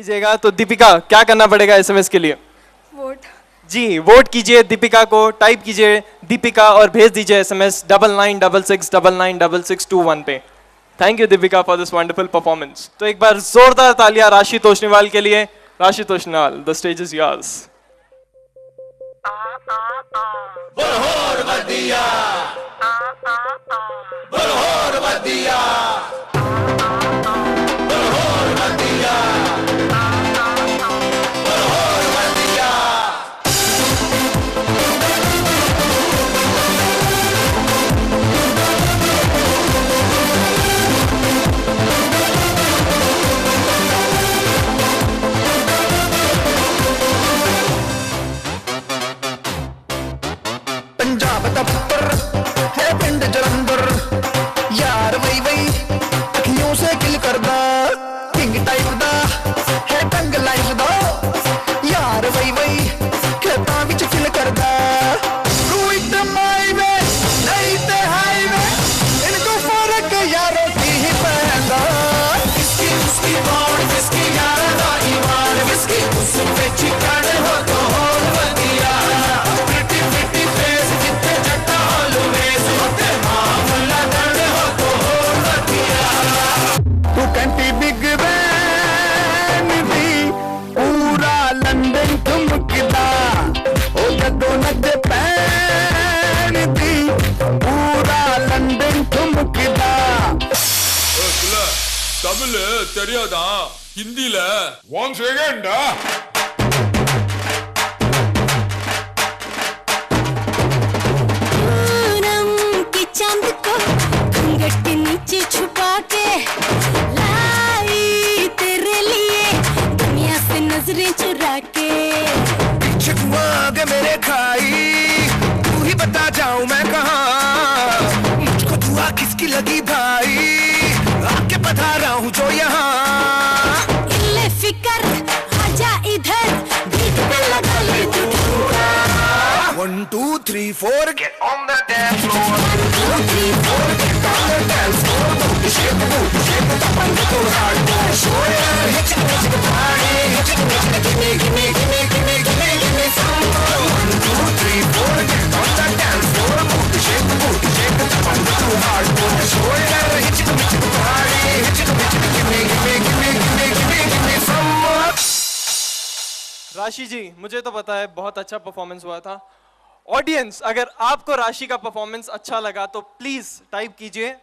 कीजिएगा तो दीपिका क्या करना पड़ेगा एसएमएस के लिए? वोट। जी वोट कीजिए दीपिका को, टाइप कीजिए दीपिका और भेज दीजिए एसएमएस 9966996621 पे। Thank you Deepika for this wonderful performance. तो एक बार जोरदार तालियां राशि तोषनीवाल के लिए। Rashi Toshniwal, the stage is yours. बरहोर वदिया बरहोर वदिया बरहोर वदिया बरहोर वदिया पंजाब दा पुत्तर है पिंड जलंधर यार वही वही अखियों से किल करदा किंग टाइप दा है टंग लाइफ दा यार वही वही खेतां विच किल करदा डू इट माय वे नहीं ते हाईवे इनको फर्क यारों की ही पैंदा इसकी उसकी बॉड जिसकी यारा दा ईमान विस्की उस पे चिकन हो तो होर वदिया प्रिटी प्रिटी फेस जिथे जट्टा ऑलवेज होते मामला दर्द हो तो होर वदिया तू कंटी बिग बैन दी पूरा लंदन ठुमकदा ओ जदों नच पैन दी पूरा लंदन ठुमकदा தமிழ் தெரியாதா ஹிந்தில ஒன் செகண்டா पूनम के चांद को घूंघट के नीचे छुपा के लाई तेरे लिए दुनिया से नजरें चुरा के छिकुआ के मेरे खाई तू ही बता जाऊं मैं कहाँ मुझको दुआ किसकी लगी भाई आके बता रहा हूँ जो यहाँ इल्ले फिकर आजा इधर बीट पे लगा ले तू ठुमका 1 2 3 4 get on the dance floor 1 2 3 4 get on the dance floor shake the up and go hard show ya hit the party hit the give me some more 1 2 3 4 get on the dance floor shake the up and go hard show ya hit the party hit the give me some more। राशि जी मुझे तो पता है बहुत अच्छा performance हुआ था। Audience अगर आपको राशि का परफॉर्मेंस अच्छा लगा तो प्लीज टाइप कीजिए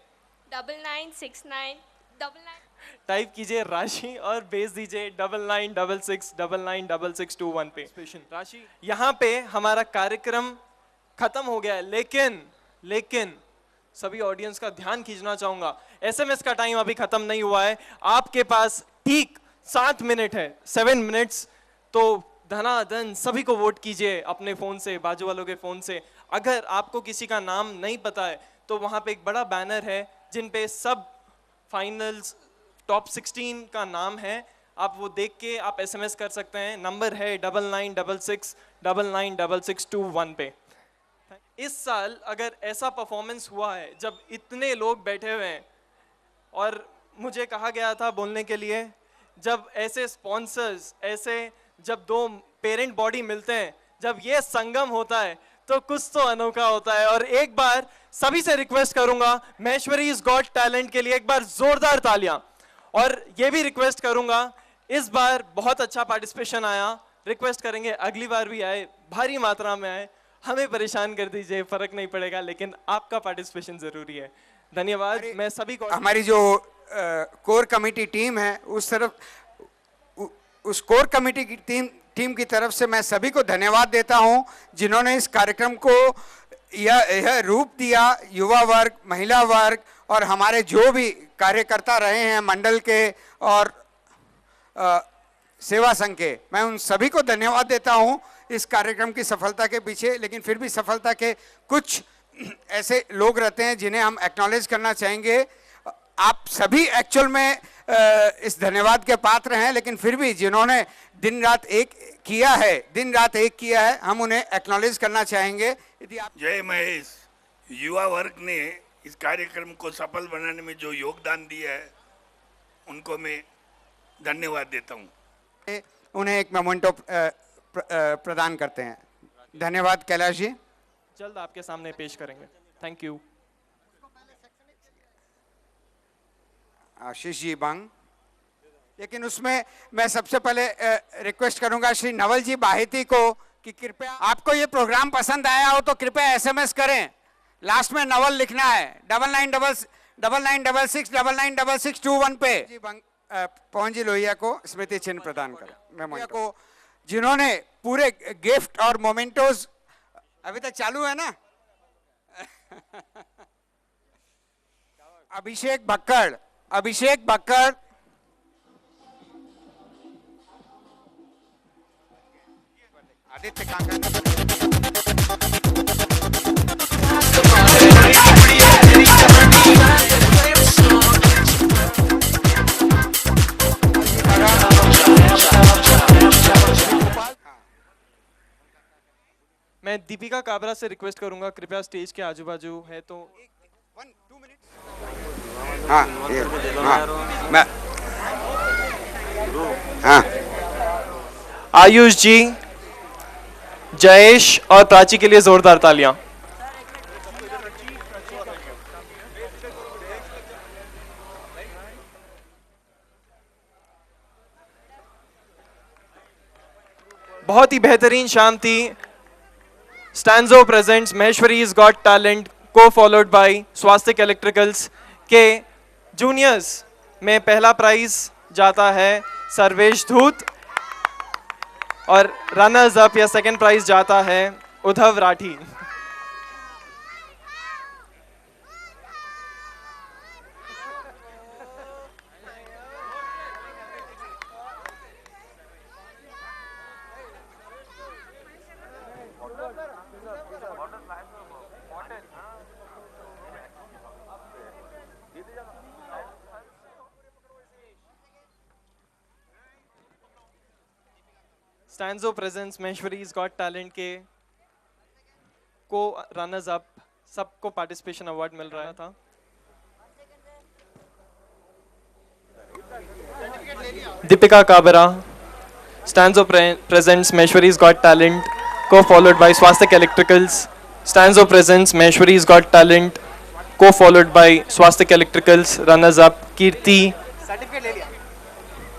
996999 टाइप कीजिए राशि और भेज दीजिए 9966996621 पे। राशि यहाँ पे हमारा कार्यक्रम खत्म हो गया है, लेकिन सभी ऑडियंस का ध्यान खींचना चाहूंगा, एसएमएस का टाइम अभी खत्म नहीं हुआ है। आपके पास ठीक 7 मिनट है, 7 मिनट्स, तो धनाधन सभी को वोट कीजिए अपने फोन से, बाजू वालों के फोन से। अगर आपको किसी का नाम नहीं पता है तो वहां पे एक बड़ा बैनर है जिन पे सब फाइनल्स टॉप 16 का नाम है, आप वो देख के आप एसएमएस कर सकते हैं। नंबर है 9966996621 पे। इस साल अगर ऐसा परफॉर्मेंस हुआ है जब इतने लोग बैठे हुए हैं और मुझे कहा गया था बोलने के लिए, जब ऐसे स्पॉन्सर्स, ऐसे जब दो पेरेंट बॉडी मिलते हैं, जब ये संगम होता है तो कुछ तो अनोखा होता है। और एक बार सभी से रिक्वेस्ट करूंगा महेश्वरीज गॉट टैलेंट के लिए एक बार जोरदार तालियां, और ये भी रिक्वेस्ट करूंगा इस बार बहुत अच्छा पार्टिसिपेशन आया, रिक्वेस्ट करेंगे अगली बार भी आए, भारी मात्रा में आए, हमें परेशान कर दीजिए, फर्क नहीं पड़ेगा, लेकिन आपका पार्टिसिपेशन जरूरी है। धन्यवाद। मैं सभी को, हमारी जो कोर कमेटी टीम है उस कोर कमेटी की टीम की तरफ से मैं सभी को धन्यवाद देता हूं जिन्होंने इस कार्यक्रम को यह रूप दिया। युवा वर्ग, महिला वर्ग और हमारे जो भी कार्यकर्ता रहे हैं मंडल के और सेवा संघ के, मैं उन सभी को धन्यवाद देता हूं इस कार्यक्रम की सफलता के पीछे। लेकिन फिर भी सफलता के कुछ ऐसे लोग रहते हैं जिन्हें हम एक्नॉलेज करना चाहेंगे। आप सभी एक्चुअल में इस धन्यवाद के पात्र हैं, लेकिन फिर भी जिन्होंने दिन रात एक किया है, हम उन्हें एक्नॉलेज करना चाहेंगे। यदि आप जय महेश, युवा वर्ग ने इस कार्यक्रम को सफल बनाने में जो योगदान दिया है उनको मैं धन्यवाद देता हूं। उन्हें एक मोमेंटो प्रदान करते हैं। धन्यवाद कैलाश जी। जल्द आपके सामने पेश करेंगे। Thank you. आशीष जी बांग। लेकिन उसमें मैं सबसे पहले रिक्वेस्ट करूंगा श्री नवल जी बाहिती को कि कृपया आपको ये प्रोग्राम पसंद आया हो तो कृपया एसएमएस करें। लास्ट में नवल लिखना है 9966996621 पे। पवन जी लोहिया को स्मृति चिन्ह प्रदान करें। मैं को जिन्होंने पूरे गिफ्ट और मोमेंटोज अभी तक चालू है ना। अभिषेक भक्कड़ आदित्य कांगड़। मैं दीपिका काबरा से रिक्वेस्ट करूंगा कृपया स्टेज के आजू बाजू है तो आयुष जी, जयेश और प्राची के लिए जोरदार तालियां। बहुत ही बेहतरीन शाम थी। Stanzo presents Maheshwari's got talent को फॉलोड बाय स्वास्तिक इलेक्ट्रिकल्स के जूनियर्स में पहला प्राइज जाता है सर्वेश धूत और रनर्स अप या सेकंड प्राइज जाता है Uddhav Rathi. Stanzo presents Maheshwari's got talent के को रनर्स अप सबको पार्टिसिपेशन अवार्ड मिल रहा था। Deepika Kabra, Stanzo presents Maheshwari's got talent को followed by Swastik electricals. Stanzo presents Maheshwari's got talent को followed by Swastik electricals. Runners up Kirti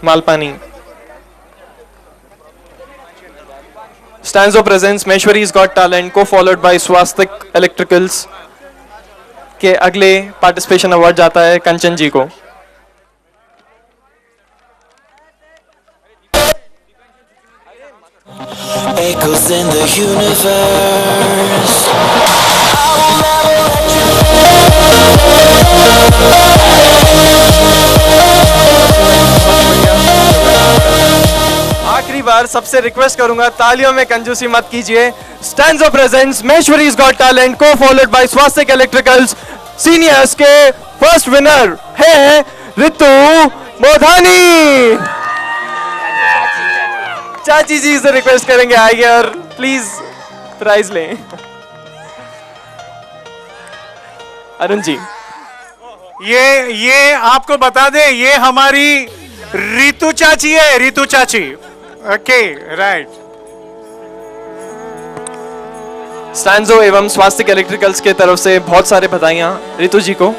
Malpani. Stanzo presents Maheshwari's Got Talent को followed by Swastik Electricals के अगले पार्टिसिपेशन अवार्ड जाता है कंचन जी को। Echoes in the universe. आखिरी बार सबसे रिक्वेस्ट करूंगा तालियों में कंजूसी मत कीजिए। स्टैंजो प्रेजेंट्स महेश्वरीज गॉट टैलेंट को followed by Swastik electricals seniors के फर्स्ट विनर है रितु मोधानी। चाची जी से रिक्वेस्ट करेंगे आइए और प्लीज प्राइज लें। अरुण जी, ये आपको बता दें ये हमारी रितु चाची है, रितु चाची। Okay right. स्टैंजो एवं स्वास्तिक इलेक्ट्रिकल्स के तरफ से बहुत सारे बधाइयां रितु जी को।